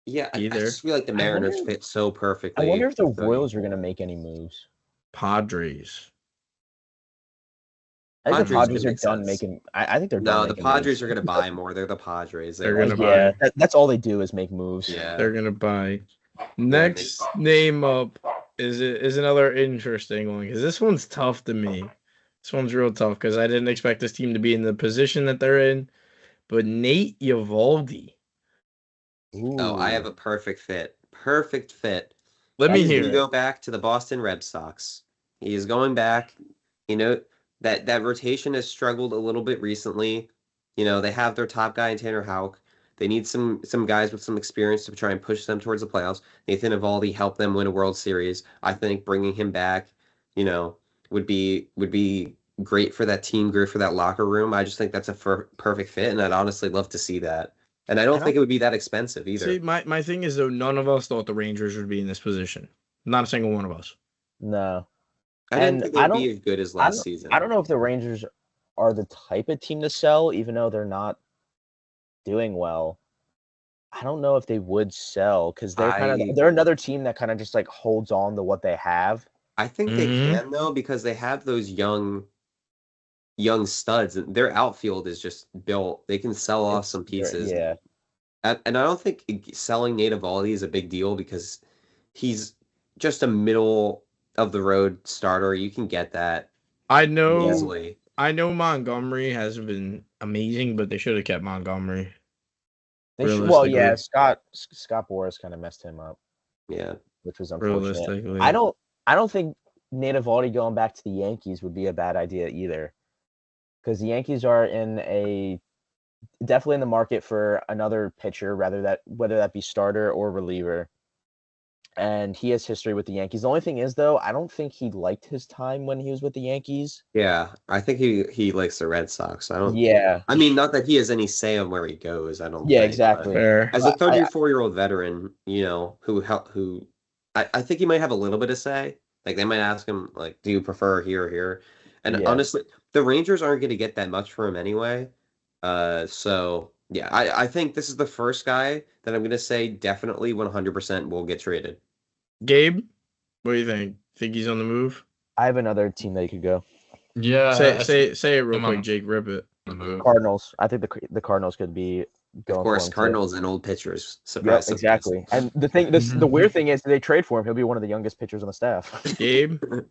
Yeah, I either. just feel like the Mariners fit so perfectly. I wonder if the with Royals are gonna make any moves. Padres. I think the Padres Padres would are make done sense. making. I think they're No, done. the making Padres moves. are going to buy more. They're the Padres. They're like gonna to buy. That's all they do is make moves. Yeah. They're gonna buy. Next name up is another interesting one because this one's tough to me. This one's real tough because I didn't expect this team to be in the position that they're in. But Nate Eovaldi. Oh, I have a perfect fit. Perfect fit. Let me He's hear gonna it. go back to the Boston Red Sox. He is going back. You know, that rotation has struggled a little bit recently. You know, they have their top guy in Tanner Houck. They need some guys with some experience to try and push them towards the playoffs. Nathan Eovaldi helped them win a World Series. I think bringing him back, you know, would be great for that team, great for that locker room. I just think that's a perfect fit, and I'd honestly love to see that. And I don't think it would be that expensive either. See, my thing is though, none of us thought the Rangers would be in this position. Not a single one of us. No. I didn't and think I they'd don't- be as good as last season. I don't know if the Rangers are the type of team to sell, even though they're not doing well. I don't know if they would sell because they're another team that kind of just like holds on to what they have. I think they can though because they have those young studs. Their outfield is just built. They can sell off some pieces. Yeah. And I don't think selling Nate Eovaldi is a big deal because he's just a middle of the road starter. You can get that I know easily. I know Montgomery hasn't been amazing, but they should have kept Montgomery. Well, yeah, Scott Boras kind of messed him up. Yeah, which was unfortunate. Realistically, I don't think Nate Eovaldi going back to the Yankees would be a bad idea either, because the Yankees are definitely in the market for another pitcher, whether that be starter or reliever. And he has history with the Yankees. The only thing is, though, I don't think he liked his time when he was with the Yankees. Yeah, I think he likes the Red Sox. Yeah. I mean, not that he has any say on where he goes. I don't. Yeah, think, exactly. fair. As a 34-year-old veteran, you know, who I think he might have a little bit of say. Like they might ask him, like, do you prefer here or here? And honestly, the Rangers aren't going to get that much for him anyway. So yeah, I think this is the first guy that I'm going to say definitely 100% will get traded. Gabe, What do you think? Think he's on the move? I have another team that he could go. Yeah, I see Say it real him on quick, Jake. Rip it. the move. Cardinals. I think the Cardinals could be Of going for course, him too. Cardinals and old pitchers. Yep, Surprise, exactly. And the weird thing is, they trade for him. He'll be one of the youngest pitchers on the staff. Gabe, surprise.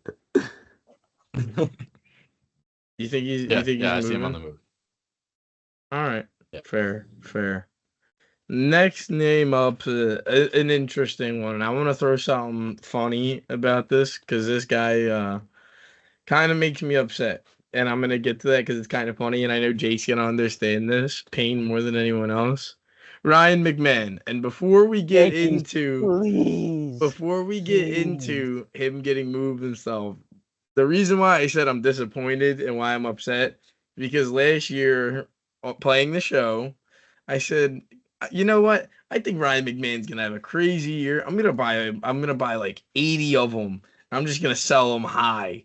you think he's I see him on moving? the move. All right, Yeah. fair. Next name up, an interesting one. I want to throw something funny about this because this guy kind of makes me upset, and I'm gonna get to that because it's kind of funny, and I know Jake's gonna understand this pain more than anyone else. Ryan McMahon, and before we get Yankees, please. into him getting moved and stuff, the reason why I said I'm disappointed and why I'm upset because last year playing the show, I said, you know what? I think Ryan McMahon's gonna have a crazy year. I'm gonna buy like 80 of them. I'm just gonna sell them high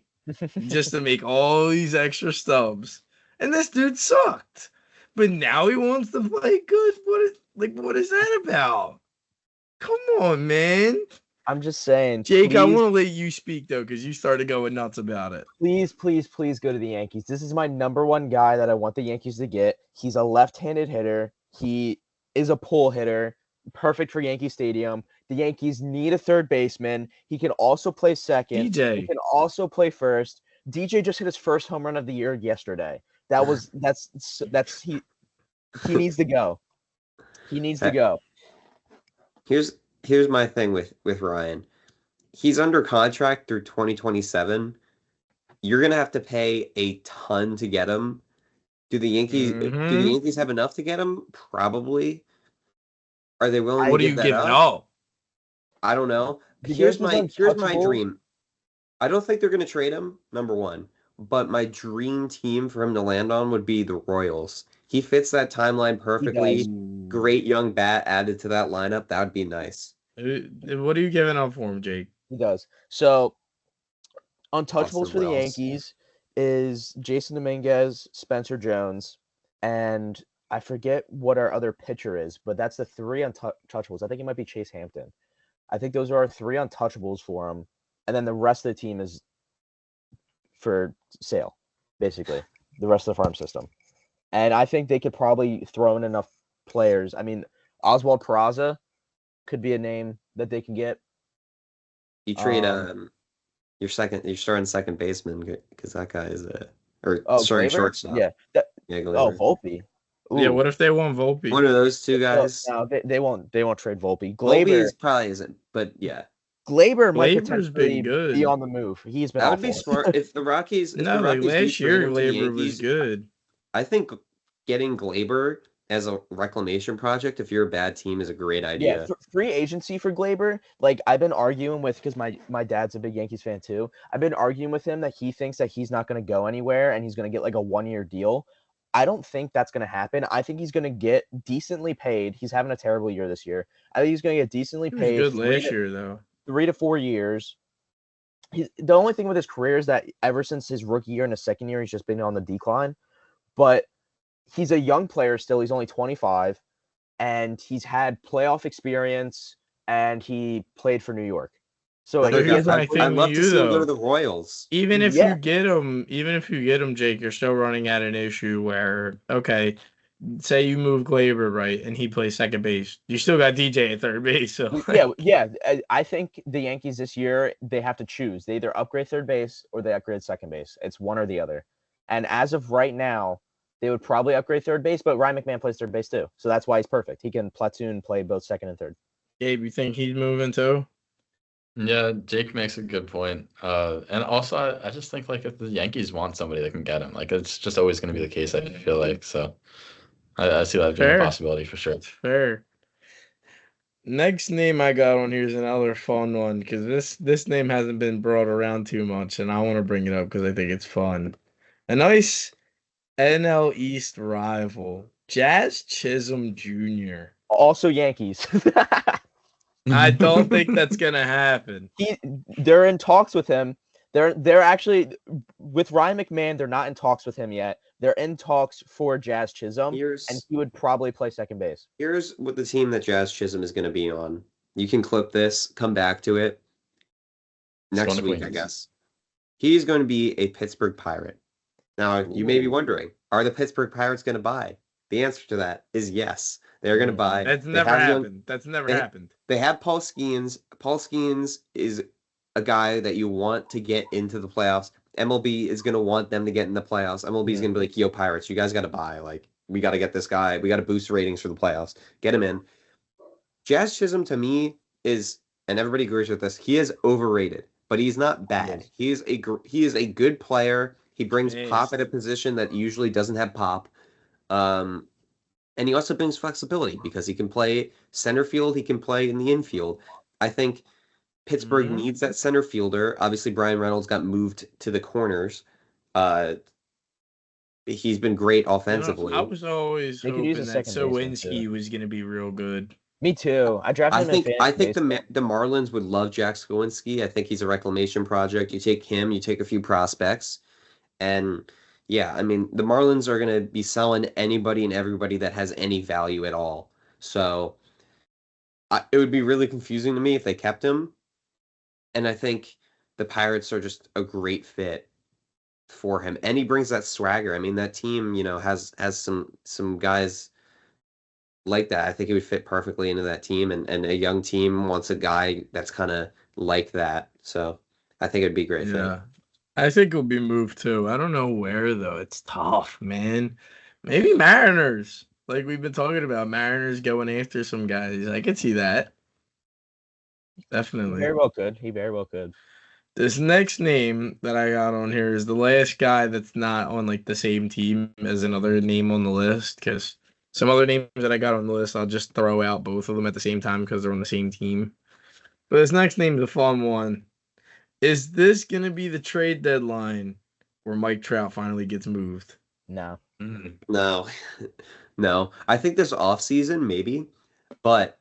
just to make all these extra stubs. And this dude sucked. But now he wants to play good. What is that about? Come on, man. I'm just saying, Jake, please, I want to let you speak though, because you started going nuts about it. please go to the Yankees. This is my number one guy that I want the Yankees to get. He's a left-handed hitter. He is a pull hitter, perfect for Yankee Stadium. The Yankees need a third baseman. He can also play second. DJ. He can also play first. DJ just hit his first home run of the year yesterday. That's he needs to go. He needs to go. Here's my thing with Ryan. He's under contract through 2027. You're gonna have to pay a ton to get him. Do the Yankees have enough to get him? Probably. Are they willing What to are you give that giving up? up? I don't know. The Here's Yankees my untouchable. dream. I don't think they're gonna trade him, number one. But my dream team for him to land on would be the Royals. He fits that timeline perfectly. Great young bat added to that lineup. That would be nice. What are you giving up for him, Jake? He does. So, untouchables Austin for the Wells. Yankees is Jason Dominguez, Spencer Jones, and I forget what our other pitcher is, but that's the three untouchables. I think it might be Chase Hampton. I think those are our three untouchables for him, and then the rest of the team is for sale, basically. The rest of the farm system. And I think they could probably throw in enough players. I mean, Oswald Peraza could be a name that they can get. You trade your starting second baseman because that guy is starting Gleyber? shortstop. Yeah. Gleyber. Volpe. Ooh. Yeah, what if they want Volpe? One of those two guys. No, they won't trade Volpe. Volpe probably isn't, but yeah. Gleyber might Gleyber's potentially been good. be on the move. He's been That would awful. be smart if the Rockies. If No, the like Rockies do last trade year, him to the Gleyber was Yankees, good. I think getting Gleyber as a reclamation project, if you're a bad team, is a great idea. Yeah, free agency for Gleyber. Like I've been arguing with, because my dad's a big Yankees fan too. I've been arguing with him that he thinks that he's not going to go anywhere and he's going to get like a 1-year deal. I don't think that's going to happen. I think he's going to get decently paid. He's having a terrible year this year. I think he's going to get decently He was paid. good last year, though. 3 to 4 years. The only thing with his career is that ever since his rookie year and his second year, he's just been on the decline. But he's a young player still. He's only 25, and he's had playoff experience, and he played for New York. So But here's my thing I'd love with to you, see him go though. to the Royals. Even if Yeah. you get him, Jake, you're still running at an issue where, okay, say you move Gleyber, right, and he plays second base. You still got DJ at third base. So yeah. I think the Yankees this year, they have to choose. They either upgrade third base or they upgrade second base. It's one or the other. And as of right now, they would probably upgrade third base, but Ryan McMahon plays third base too. So that's why he's perfect. He can platoon play both second and third. Gabe, you think he's moving too? Yeah, Jake makes a good point. And also, I just think like if the Yankees want somebody, they can get him. Like it's just always going to be the case. I feel like so. I see that being Fair. a possibility for sure. Fair. Next name I got on here is another fun one because this name hasn't been brought around too much, and I want to bring it up because I think it's fun. A nice NL East rival, Jazz Chisholm Jr. Also Yankees. I don't think that's gonna happen. They're in talks with him. They're actually with Ryan McMahon. They're not in talks with him yet. They're in talks for Jazz Chisholm, and he would probably play second base. Here's what the team that Jazz Chisholm is going to be on. You can clip this, come back to it. next Going to week, I Queens. guess. He's going to be a Pittsburgh Pirate. Now, you may be wondering, are the Pittsburgh Pirates going to buy? The answer to that is yes. They're going to buy. That's They never have happened. That's never they- happened. They have Paul Skeens. Paul Skeens is a guy that you want to get into the playoffs. MLB is going to want them to get in the playoffs. MLB is going to be like, yo, Pirates, you guys got to buy. Like, we got to get this guy. We got to boost ratings for the playoffs. Get him in. Jazz Chisholm, to me, is, and everybody agrees with this, he is overrated, but he's not bad. He is a good player. He brings pop at a position that usually doesn't have pop. And he also brings flexibility because he can play center field. He can play in the infield. I think Pittsburgh needs that center fielder. Obviously, Brian Reynolds got moved to the corners. He's been great offensively. I was always They could use hoping a that second baseman, Sawinski too. was going to be real good. Me too. I drafted him in I fantasy think baseball. the Marlins would love Jack Skowinski. I think he's a reclamation project. You take him, you take a few prospects, and yeah, I mean the Marlins are going to be selling anybody and everybody that has any value at all. So it would be really confusing to me if they kept him. And I think the Pirates are just a great fit for him, and he brings that swagger. I mean, that team, has some guys like that. I think he would fit perfectly into that team, and a young team wants a guy that's kind of like that. So I think it'd be a great fit. Yeah. I think he'll be moved too. I don't know where though. It's tough, man. Maybe Mariners. Like we've been talking about, Mariners going after some guys. I could see that. He Definitely. very well could. He very well could. This next name that I got on here is the last guy that's not on like the same team as another name on the list, because some other names that I got on the list, I'll just throw out both of them at the same time because they're on the same team. But this next name is a fun one. Is this going to be the trade deadline where Mike Trout finally gets moved? No. No, no. I think this offseason maybe, but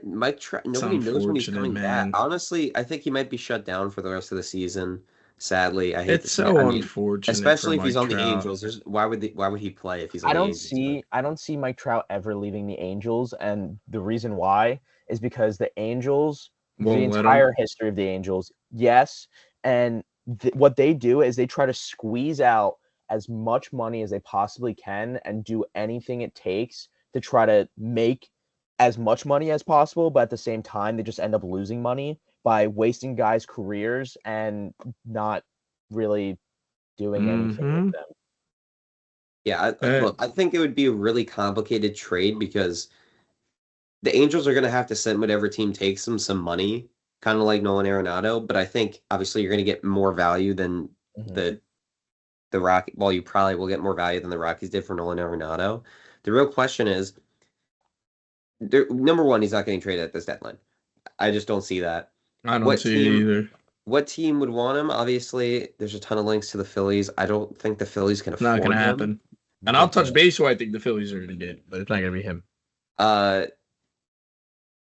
Mike Trout, nobody knows when he's unfortunate, coming man. back. Honestly, I think he might be shut down for the rest of the season. Sadly, I hate It's to say so it. I mean, unfortunate, especially for if he's Mike on the Trout. Angels. Why would he play if he's on I the don't Angels? I don't see Mike Trout ever leaving the Angels, and the reason why is because the Angels, the Won't let entire him. history of the Angels, yes, and what they do is they try to squeeze out as much money as they possibly can and do anything it takes to try to make as much money as possible, but at the same time they just end up losing money by wasting guys' careers and not really doing anything with them. Yeah, look, I think it would be a really complicated trade because the Angels are going to have to send whatever team takes them some money, kind of like Nolan Arenado. But I think obviously you're going to get more value than the Rocky. Well, you probably will get more value than the Rockies did for Nolan Arenado. The real question is, number one, he's not getting traded at this deadline. I just don't see that. I don't see it either. What team would want him? Obviously, there's a ton of links to the Phillies. I don't think the Phillies can It's afford not going to him. happen. And I'll touch base who I think the Phillies are going to get, but it's not going to be him.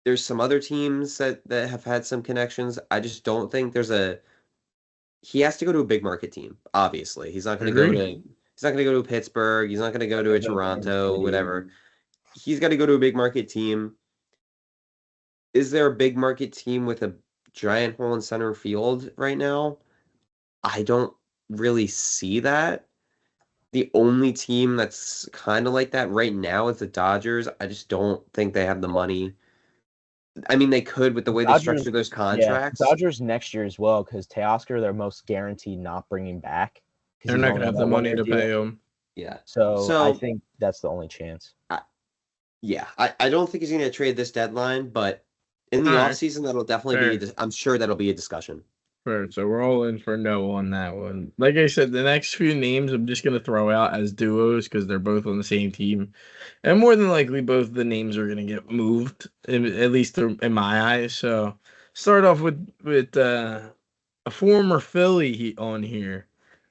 There's some other teams that have had some connections. I just don't think he has to go to a big market team. Obviously, he's not going to go to Pittsburgh. He's not going to go to a Toronto, whatever. He's got to go to a big market team. Is there a big market team with a giant hole in center field right now? I don't really see that. The only team that's kind of like that right now is the Dodgers. I just don't think they have the money. I mean, they could with the way they structure those contracts. Yeah, Dodgers next year as well, because Teoscar, they're most guaranteed not bringing back. They're not going to have the money to pay him. Yeah. So I think that's the only chance. I don't think he's going to trade this deadline, but in the offseason, that'll definitely be. I'm sure that'll be a discussion. Fair. So we're all in for no on that one. Like I said, the next few names I'm just going to throw out as duos because they're both on the same team. And more than likely, both the names are going to get moved, at least in my eyes. So start off with a former Philly on here.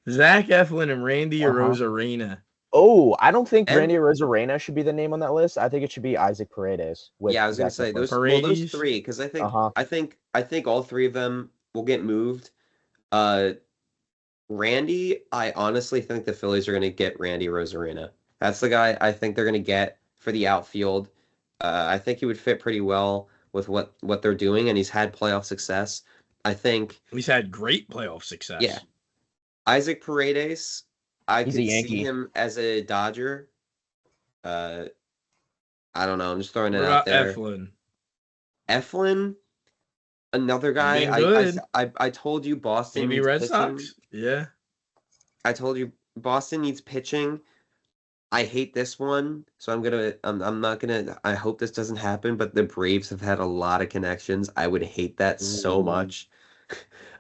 Zach Eflin and Randy Arozarena. Oh, I don't think Randy Arozarena should be the name on that list. I think it should be Isaac Paredes. Yeah, I was going to say those three because I think all three of them will get moved. Randy, I honestly think the Phillies are going to get Randy Arozarena. That's the guy I think they're going to get for the outfield. I think he would fit pretty well with what they're doing, and he's had playoff success. I think He's had great playoff success. Yeah. Isaac Paredes, I He's a could see Yankee. him as a Dodger. I don't know. I'm just throwing What it out about there. Eflin? Eflin, another guy. Been good. I told you Boston Maybe needs Red pitching. Sox? Yeah. I told you Boston needs pitching. I hate this one, so I'm not gonna. I hope this doesn't happen. But the Braves have had a lot of connections. I would hate that so Ooh. much.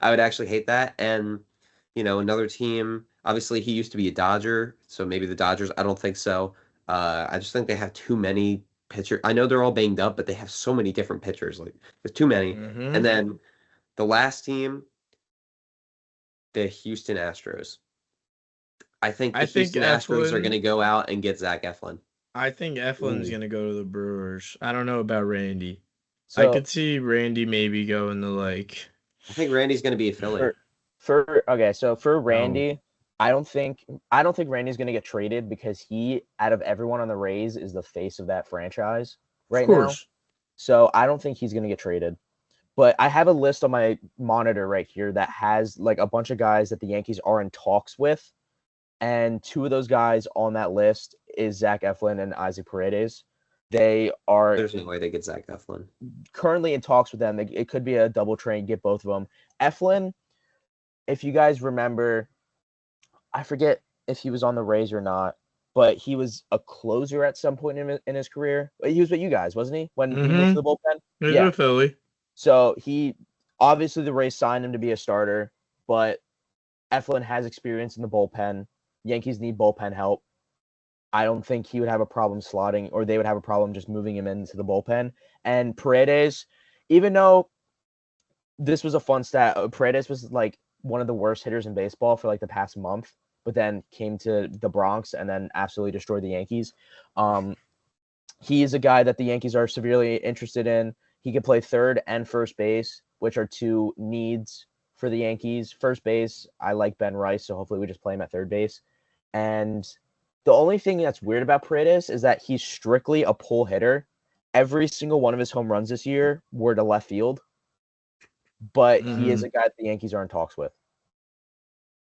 I would actually hate that. And another team. Obviously, he used to be a Dodger, so maybe the Dodgers. I don't think so. I just think they have too many pitchers. I know they're all banged up, but they have so many different pitchers. Like there's too many. Mhm. And then the last team, the Houston Astros. I think the Houston Astros are going to go out and get Zach Eflin. I think Eflin's Ooh. going to go to the Brewers. I don't know about Randy. I So could see Randy maybe going to like. I think Randy's going to be a Philly. so for Randy, I don't think Randy's going to get traded because he, out of everyone on the Rays, is the face of that franchise right now. So I don't think he's going to get traded. But I have a list on my monitor right here that has like a bunch of guys that the Yankees are in talks with. And two of those guys on that list is Zach Eflin and Isaac Paredes. They are There's no way they get Zach Eflin. currently in talks with them. It could be a double trade, get both of them. Eflin, if you guys remember, I forget if he was on the Rays or not, but he was a closer at some point in his career. He was with you guys, wasn't he? When he moved to the bullpen? He's with Philly. So obviously the Rays signed him to be a starter, but Eflin has experience in the bullpen. Yankees need bullpen help. I don't think he would have a problem slotting, or they would have a problem just moving him into the bullpen. And Paredes, even though this was a fun stat, Paredes was like one of the worst hitters in baseball for like the past month, but then came to the Bronx and then absolutely destroyed the Yankees. He is a guy that the Yankees are severely interested in. He can play third and first base, which are two needs for the Yankees. First base, I like Ben Rice, so hopefully we just play him at third base. And the only thing that's weird about Paredes is that he's strictly a pull hitter. Every single one of his home runs this year were to left field. But he is a guy that the Yankees are in talks with.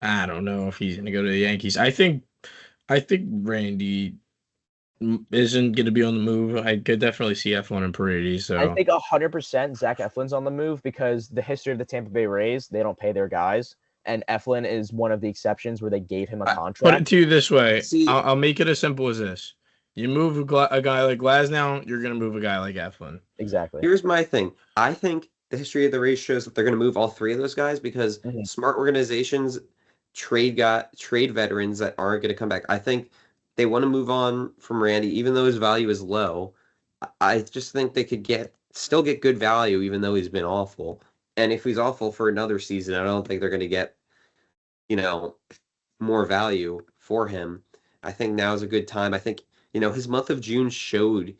I don't know if he's going to go to the Yankees. I think Randy isn't going to be on the move. I could definitely see Eflin and Paredes. So I think 100% Zach Eflin's on the move because the history of the Tampa Bay Rays, they don't pay their guys. And Eflin is one of the exceptions where they gave him a contract. Put it to you this way. See- I'll make it as simple as this. You move a guy like Glasnow, you're going to move a guy like Eflin. Exactly. Here's my thing. I think the history of the Rays shows that they're going to move all three of those guys because smart organizations trade veterans that aren't going to come back. I think they want to move on from Randy, even though his value is low. I just think they could still get good value, even though he's been awful. And if he's awful for another season, I don't think they're going to get, more value for him. I think now is a good time. I think, his month of June showed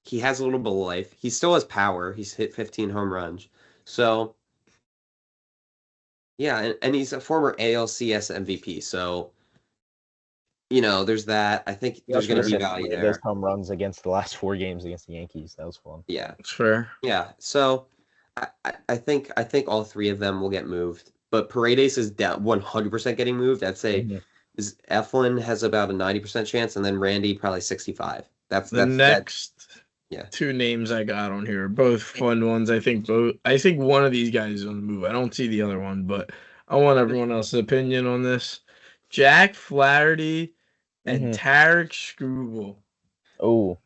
he has a little bit of life. He still has power. He's hit 15 home runs. So, yeah, and he's a former ALCS MVP. So, there's that. I think there's going to be value there. Those home runs against the last 4 games against the Yankees. That was fun. Yeah. That's fair. Yeah. So, I think all three of them will get moved. But Paredes is 100% getting moved. I'd say Eflin has about a 90% chance, and then Randy probably 65. That's the next. Yeah. 2 names I got on here are both fun ones. I think one of these guys is on the move. I don't see the other one, but I want everyone else's opinion on this. Jack Flaherty and Tarek Skubal. Oh.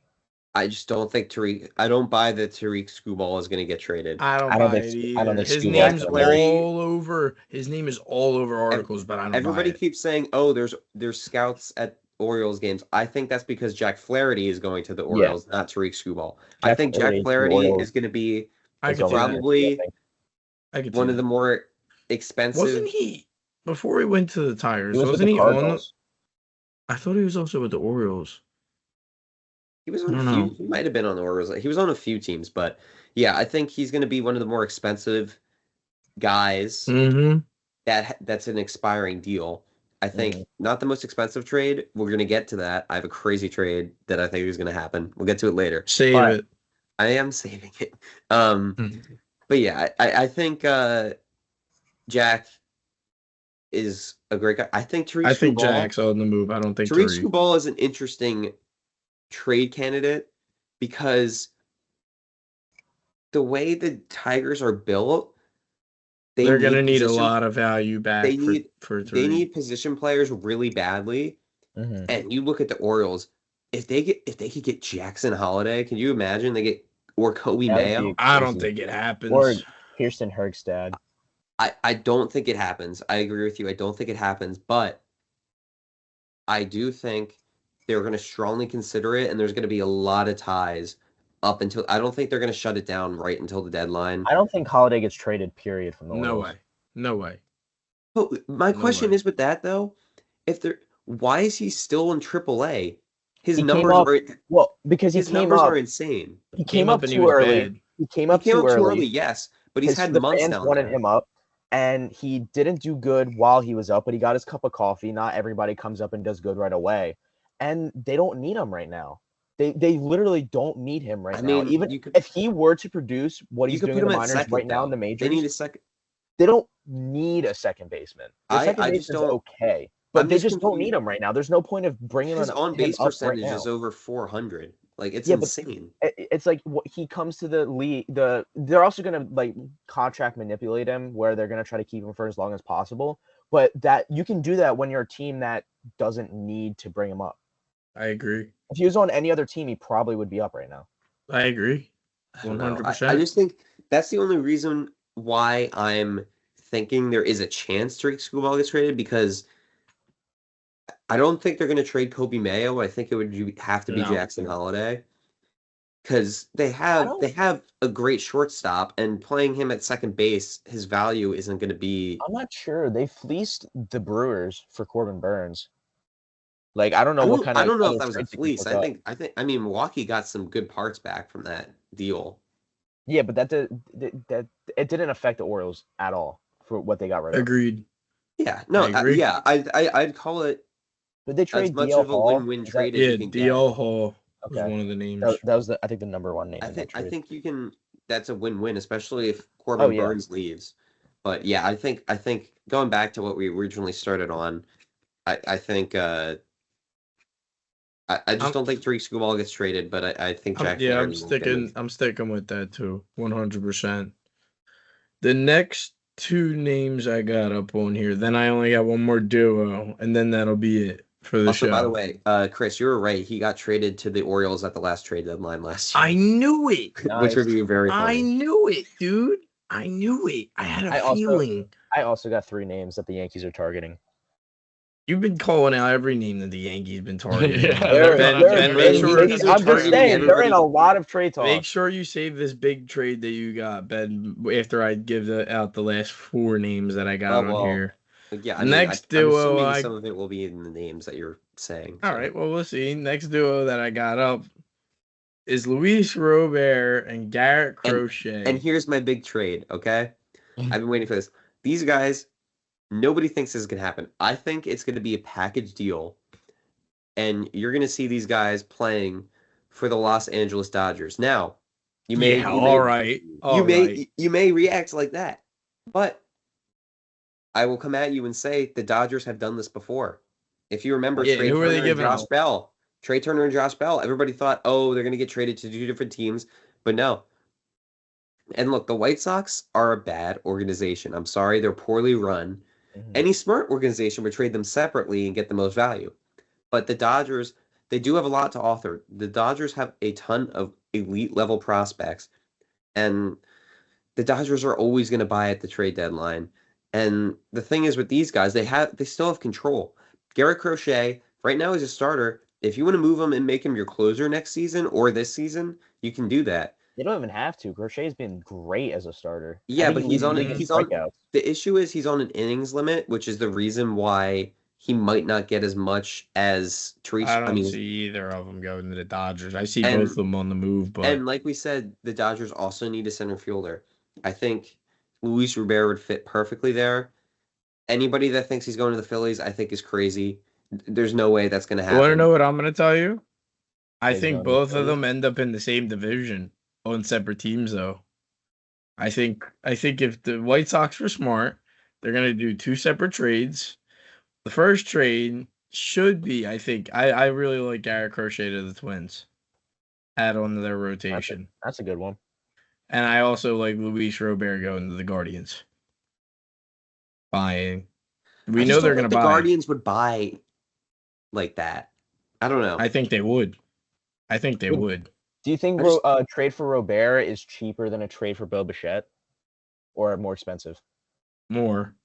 I just don't think Tariq. I don't buy that Tariq Skubal is going to get traded. I don't buy it either. I don't think His Skubal name's all over. His name is all over articles, but I don't. Everybody buy it. keeps saying, "Oh, there's scouts at Orioles games." I think that's because Jack Flaherty is going to the Orioles, not Tariq Skubal. I think Jack Flaherty is going to be probably one of the more expensive. Wasn't he before he went to the Tigers? Wasn't he on the? I thought he was also with the Orioles. He was on a few. He might have been on the Orioles. He was on a few teams, but yeah, I think he's going to be one of the more expensive guys. That's an expiring deal. I think not the most expensive trade. We're going to get to that. I have a crazy trade that I think is going to happen. We'll get to it later. Save it. I am saving it. But yeah, I think Jack is a great guy. I think I think Skubal, Jack's on the move. I don't think Tariq Tariq. Skubal is an interesting trade candidate because the way the Tigers are built, They're gonna need a position. lot of value back They need for they Tariq. need position players really badly. Mhm. And you look at the Orioles, if they could get Jackson Holiday, can you imagine they get or Kobe That would Mayo? be I don't crazy. think it happens. Or Kirsten Hergstad. I don't think it happens. I agree with you. I don't think it happens, but I do think they're going to strongly consider it, and there's going to be a lot of ties up until. I don't think they're going to shut it down right until the deadline. I don't think Holiday gets traded, period, from the No Orioles. way. No way. But my No question way. is with that though, why is he still in AAA? His He came numbers up- are Well, because he his came numbers up. are insane. He came up and he too was early. bad. He came He up came too up too early. early, yes, but he's had The months fans down wanted there. him up, and he didn't do good while he was up, but he got his cup of coffee. Not everybody comes up and does good right away, and they don't need him right now. They literally don't need him right I now. mean, Even you could if he were to produce what you he's could doing put in the him at minors second right now in though. the majors, They need a second. they don't need a second baseman. Their second I just baseman's don't. okay, but I'm they just just don't confused. need him right now. There's no point of bringing His him on base up right percentage now. is over 400. Like it's Yeah, but insane. It's like he comes to the league. They're also gonna like contract manipulate him, where they're gonna try to keep him for as long as possible. But that you can do that when you're a team that doesn't need to bring him up. I agree. If he was on any other team, he probably would be up right now. I agree. I don't know. 100%. I just think that's the only reason why I'm thinking there is a chance Tariq Skubal gets traded because I don't think they're going to trade Kobe Mayo. I think it would have to be No. Jackson Holiday because they don't- have a great shortstop and playing him at second base, his value isn't going to be. I'm not sure. They fleeced the Brewers for Corbin Burns. Like I don't know what kind of. I don't know if other that was a trades they could fleece. look up. I mean Milwaukee got some good parts back from that deal. Yeah, but that it didn't affect the Orioles at all for what they got rid of. Agreed. Yeah, no, I agree. yeah, I'd call it Did they as trade much DL of a Hall? win-win Is that- trade as Yeah, you can get. DL Hall was Okay. one of the names. That was I think the number one name. I in that think trade. you can. That's a win-win, especially if Corbin yeah. Burns leaves. But yeah, I think going back to what we originally started on, I think I just don't think Tariq Skubal gets traded, but I think Jack. Yeah, Flaherty will get moved. I'm sticking with that too. 100%. The next two names I got up on here, then I only got one more duo, and then that'll be it for the Also, show. by the way, Chris, you were right. He got traded to the Orioles at the last trade deadline last year. I knew it. Which would be very I funny. knew it, dude. I knew it. I had a feeling. I also got three names that the Yankees are targeting. You've been calling out every name that the Yankees been targeting. Yeah, I'm just saying they're in a lot of trade talks. Make sure you save this big trade that you got, Ben, after I give out the last four names that I got on here. Yeah, I Next mean, I'm duo, assuming some of it will be in the names that you're saying. All right, well, we'll see. Next duo that I got up is Luis Robert and Garrett Crochet. And here's my big trade, okay? I've been waiting for this. These guys, nobody thinks this can happen. I think it's going to be a package deal, and you're going to see these guys playing for the Los Angeles Dodgers. Now, you may react like that, but I will come at you and say the Dodgers have done this before. If you remember, Trey Turner and Josh Bell, everybody thought, oh, they're going to get traded to two different teams, but no. And look, the White Sox are a bad organization. I'm sorry, they're poorly run. Mm-hmm. Any smart organization would trade them separately and get the most value. But the Dodgers, they do have a lot to offer. The Dodgers have a ton of elite level prospects, and the Dodgers are always going to buy at the trade deadline. And the thing is with these guys, they still have control. Garrett Crochet right now is a starter. If you want to move him and make him your closer next season or this season, you can do that. They don't even have to. Crochet's been great as a starter. Yeah, but he's on the issue is he's on an innings limit, which is the reason why he might not get as much as Tariq. I don't see either of them going to the Dodgers. I see both of them on the move, but and like we said, the Dodgers also need a center fielder. I think Luis Robert would fit perfectly there. Anybody that thinks he's going to the Phillies, I think is crazy. There's no way that's going to happen. You want to know what I'm going to tell you? I think both of them end up in the same division on separate teams, though. I think if the White Sox were smart, They're going to do 2 separate trades. The first trade should be, I think, I really like Garrett Crochet to the Twins. Add on to their rotation. That's a good one. And I also like Luis Robert going to the Guardians. Buying. We know they're going to buy. The Guardians would buy like that. I don't know. I think they would. Do you think trade for Robert is cheaper than a trade for Bo Bichette? Or more expensive? More.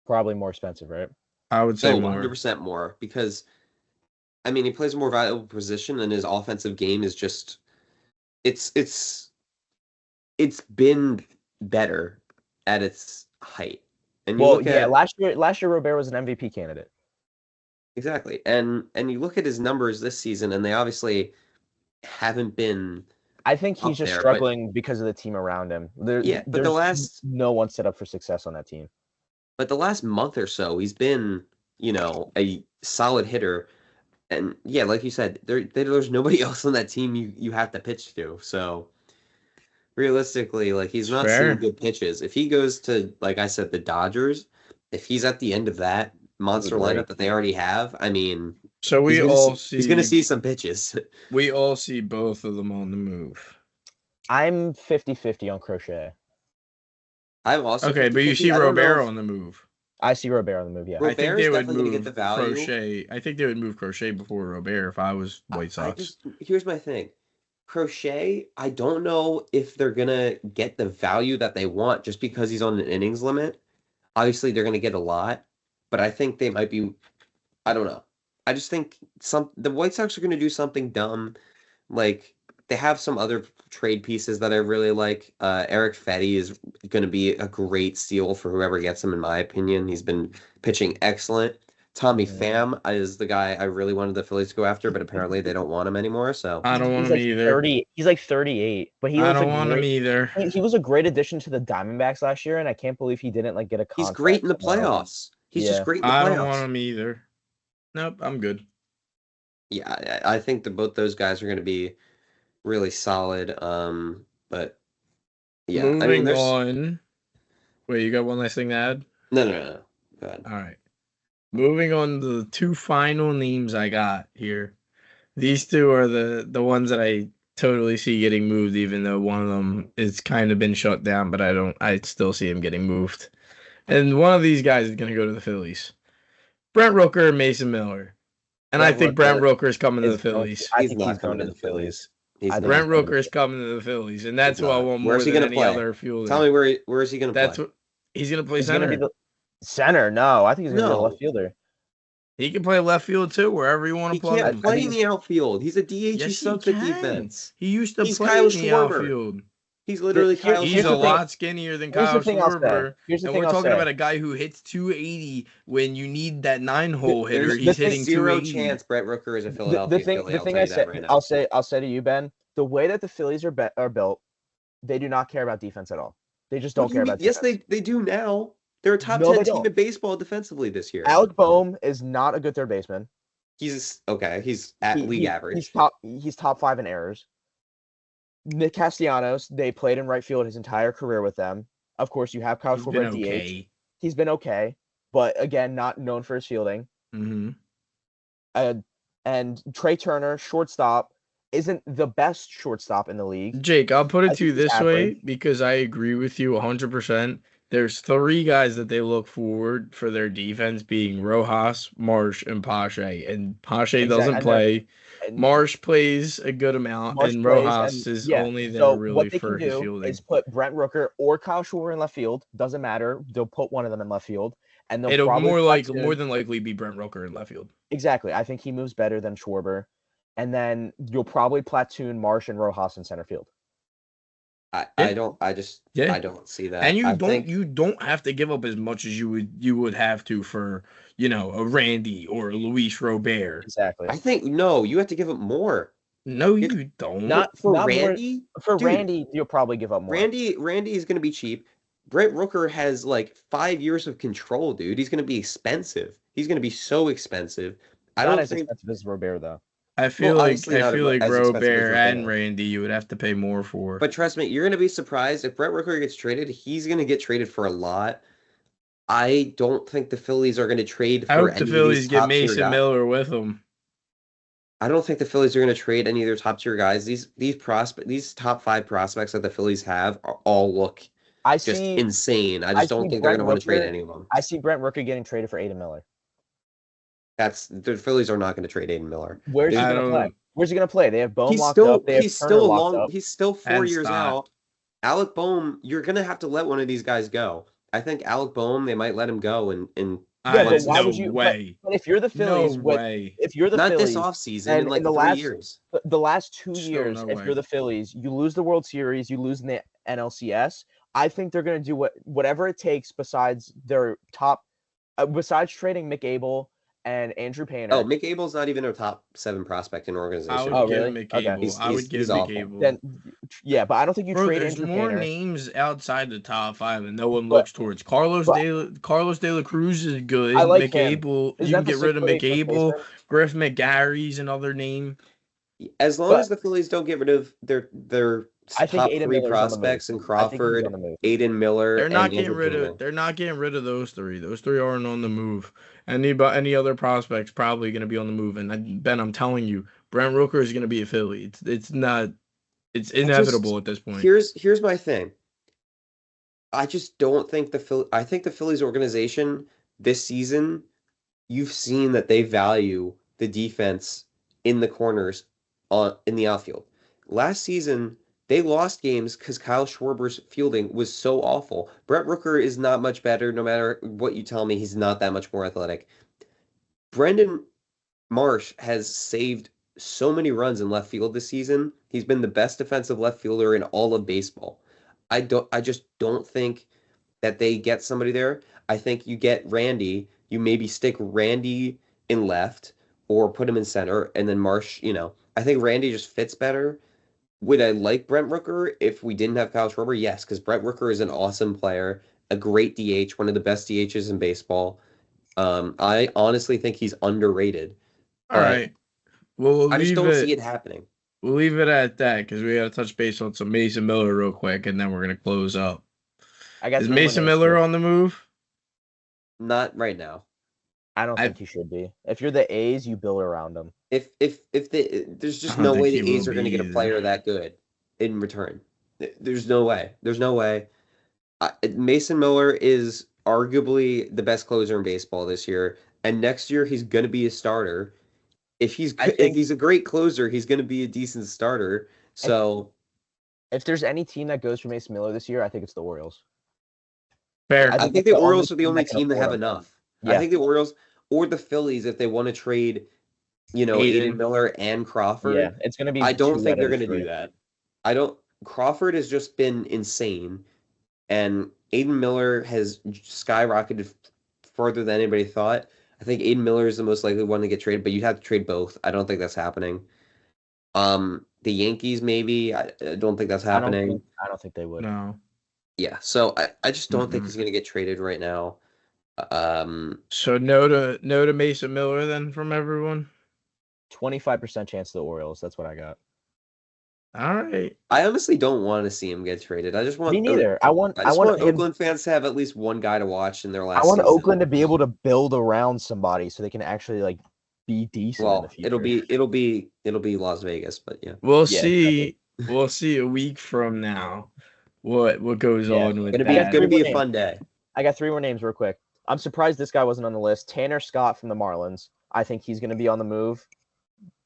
Probably more expensive, right? I would say more. 100% more. Because, I mean, he plays a more valuable position, and his offensive game is just... It's been better at its height. And last year Robert was an MVP candidate. Exactly. And you look at his numbers this season, and they obviously haven't been... I think he's just struggling because of the team around him. There's no one set up for success on that team. But the last month or so, he's been, a solid hitter. And yeah, like you said, there's nobody else on that team you have to pitch to. So realistically, like, he's not seeing good pitches. If he goes to, like I said, the Dodgers, if he's at the end of that monster lineup that they already have, I mean, so he's going to see some pitches. We all see both of them on the move. I'm 50-50 on Crochet. I'm also okay, but you see Robert on the move. I see Robert on the move. Yeah, I think they would move get the value. Crochet. I think they would move Crochet before Robert if I was White Sox. Here's my thing. Crochet, I don't know if they're gonna get the value that they want just because he's on an innings limit. Obviously, they're gonna get a lot, but I think they might be. I don't know. I just think the White Sox are gonna do something dumb, like they have some other trade pieces that I really like. Eric Fetty is going to be a great steal for whoever gets him, in my opinion. He's been pitching excellent. Tommy Pham is the guy I really wanted the Phillies to go after, but apparently they don't want him anymore. So I don't want him either. He's like 38, but I don't want him either. He was a great addition to the Diamondbacks last year, and I can't believe he didn't get a contract. He's great in the playoffs. He's just great in the playoffs. I don't want him either. Nope, I'm good. Yeah, I think that both those guys are going to be really solid. But yeah, moving on. Wait, you got one last thing to add? No. Go ahead. All right. Moving on to the 2 final names I got here. These 2 are the ones that I totally see getting moved, even though one of them is kind of been shut down, but I still see him getting moved. And one of these guys is going to go to the Phillies. Brent Rooker and Mason Miller. And I think Brent Rooker is coming to the Phillies. I think he's going to the Phillies. Brent Rooker is coming to the Phillies, and that's who I want more than any other fielder. Tell me where is he going to play? That's what he's going to play center. Center? No, I think he's going to be a left fielder. He can play left field too, wherever you want to play. He can't play in the outfield. He's a DH. He sucks at defense. He used to play in the outfield. He's literally Kyle Schwarber. He's a lot skinnier than Kyle Schwarber. And we're talking about a guy who hits 280 when you need that 9-hole hitter. He's hitting 280. 0 chance Brett Rooker is a Philadelphia Philly. The thing I say, I'll say to you, Ben, the way that the Phillies are built, they do not care about defense at all. They just don't care about defense. Yes, they do now. They're a top 10 team in baseball defensively this year. Alec Boehm is not a good third baseman. He's okay. He's at league average. He's top 5 in errors. Nick Castellanos, they played in right field his entire career with them. Of course, you have Kyle Schwarber at DH. He's been okay, but again, not known for his fielding. Mm-hmm. And Trey Turner, shortstop, isn't the best shortstop in the league. Jake, I'll put it to you this way because I agree with you 100%. There's 3 guys that they look forward for their defense being Rojas, Marsh, and Pache. And Pache doesn't play. Marsh plays a good amount, and Rojas is only there really for his fielding. What they can do is put Brent Rooker or Kyle Schwarber in left field. Doesn't matter. They'll put one of them in left field. And they'll more than likely be Brent Rooker in left field. Exactly. I think he moves better than Schwarber. And then you'll probably platoon Marsh and Rojas in center field. I don't see that. And you don't have to give up as much as you would have to for, a Randy or a Luis Robert. Exactly. I think you have to give up more. No, you don't. Not Randy. Randy, you'll probably give up more. Randy is going to be cheap. Brent Rooker has 5 years of control, dude. He's going to be expensive. He's going to be so expensive. Not as expensive as Robert, though. I feel like Robert and Randy you would have to pay more for. But trust me, you're going to be surprised if Brett Rooker gets traded. He's going to get traded for a lot. I don't think the Phillies are going to trade I for hope the any of these Phillies get top tier Mason guys. Miller with them. I don't think the Phillies are going to trade any of their top tier guys. These top 5 prospects that the Phillies have all look I just see. insane. I I just see don't think they're going Brent to want to trade Rooker. any of them. I see Brent Rooker getting traded for Aiden Miller. The Phillies are not going to trade Aiden Miller. Where's he I gonna play? don't. Where's he gonna play? They have Bohm locked up. They have Turner locked up. He's still 4 And years Stott. out. Alec Boehm, you're going to have to let one of these guys go. I think Alec Boehm, they might let him go and Yeah, but why no would you? way. But if you're the No Phillies, way. if you're the not this Phillies, offseason, and in like in the 3 last years. the last 2 Still years, no if way. you're the Phillies, you lose the World Series, you lose in the NLCS. I think they're gonna do whatever it takes besides their top, besides trading Mick Abel and Andrew Painter. Oh, Mick Abel's not even a top 7 prospect in an I organization. would Oh, give really? McAble. Okay. I would give He's awful. McAble. Then, yeah, but I don't think you Bro, trade there's Andrew more Painter. names outside the top 5 and no one But- looks towards. Carlos but- De La Cruz is good. I like him. McAble, Is you that can the get rid of 6'8" first McAble. baseman? Griff McGarry's another name. As long But- as the Phillies don't get rid of their I think top Aiden 3 Miller's on the move. prospects and I think he's Crawford, on the move. Aiden Miller, They're not and getting Andrew rid Painter. of. They're not getting rid of those 3. Those 3 aren't on the move. Any other prospects probably going to be on the move. And Ben, I'm telling you, Brent Rooker is going to be a Philly. It's not. It's inevitable at this point. Here's my thing. I just don't think I think the Phillies organization this season, you've seen that they value the defense in the corners in the outfield. Last season, they lost games because Kyle Schwarber's fielding was so awful. Brett Rooker is not much better, no matter what you tell me. He's not that much more athletic. Brendan Marsh has saved so many runs in left field this season. He's been the best defensive left fielder in all of baseball. I just don't think that they get somebody there. I think you get Randy, you maybe stick Randy in left or put him in center, and then Marsh, I think Randy just fits better. Would I like Brent Rooker if we didn't have Kyle Schwarber? Yes, because Brent Rooker is an awesome player, a great DH, one of the best DHs in baseball. I honestly think he's underrated. All right. Well, I just don't see it happening. We'll leave it at that because we got to touch base on some Mason Miller real quick, and then we're gonna close up. Is Mason Miller on the move? Not right now. I don't think he should be. If you're the A's, you build around him. There's just no way the A's are going to get a player that good in return. There's no way. There's no way. Mason Miller is arguably the best closer in baseball this year, and next year he's going to be a starter. If he's a great closer, he's going to be a decent starter. So, if there's any team that goes for Mason Miller this year, I think it's the Orioles. Fair. I think the Orioles are the only team that have enough. Yeah. I think the Orioles or the Phillies, if they want to trade, Aiden Miller and Crawford. Yeah, it's going to be. I don't think they're going to do that. Crawford has just been insane, and Aiden Miller has skyrocketed further than anybody thought. I think Aiden Miller is the most likely one to get traded, but you'd have to trade both. I don't think that's happening. The Yankees, maybe. I don't think that's happening. I don't think they would. No. Yeah, so I just don't think he's going to get traded right now. So no to Mason Miller then from everyone. 25% chance to the Orioles. That's what I got. All right. I honestly don't want to see him get traded. I just want Me neither. I want Oakland fans to have at least one guy to watch in their last. I want season. Oakland to be able to build around somebody so they can actually be decent in the future. it'll be Las Vegas, but yeah. We'll see. Exactly. We'll see a week from now what goes on with that. It's gonna be a fun day. I got 3 more names real quick. I'm surprised this guy wasn't on the list. Tanner Scott from the Marlins. I think he's going to be on the move.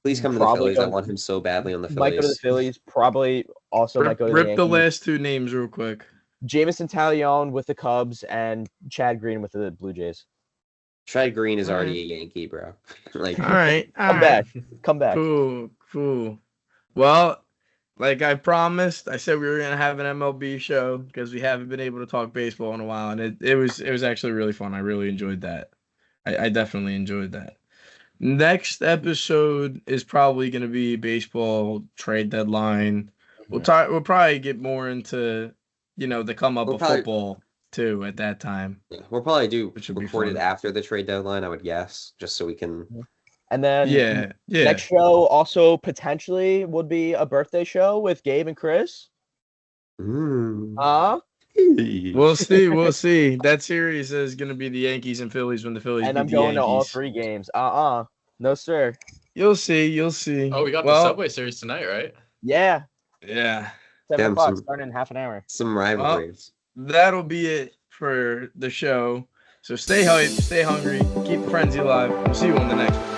Please come to the Phillies. I want him so badly on the Phillies. Might go to the Phillies. Probably also might go to the Yankees. Rip the last 2 names real quick. Jameson Taillon with the Cubs and Chad Green with the Blue Jays. Chad Green is already a Yankee, bro. All right. Come back. Cool. Well, like I promised, I said we were gonna have an MLB show because we haven't been able to talk baseball in a while, and it was actually really fun. I really enjoyed that. I definitely enjoyed that. Next episode is probably gonna be baseball trade deadline. We'll probably get more into the come up of football too at that time. Yeah, we'll probably record it fun. after the trade deadline, I would guess, just so we can. And then next show also potentially would be a birthday show with Gabe and Chris. We'll see. We'll see. That series is going to be the Yankees and Phillies when the Phillies And beat I'm the going to all Yankees. 3 games. No sir. You'll see. You'll see. Oh, we got the Well, Subway Series tonight, right? Yeah, yeah. 7 o'clock, some- starting in half an hour. Some rivalries. That'll be it for the show. So stay hyped, stay hungry, keep the frenzy alive. We'll see you on the next one.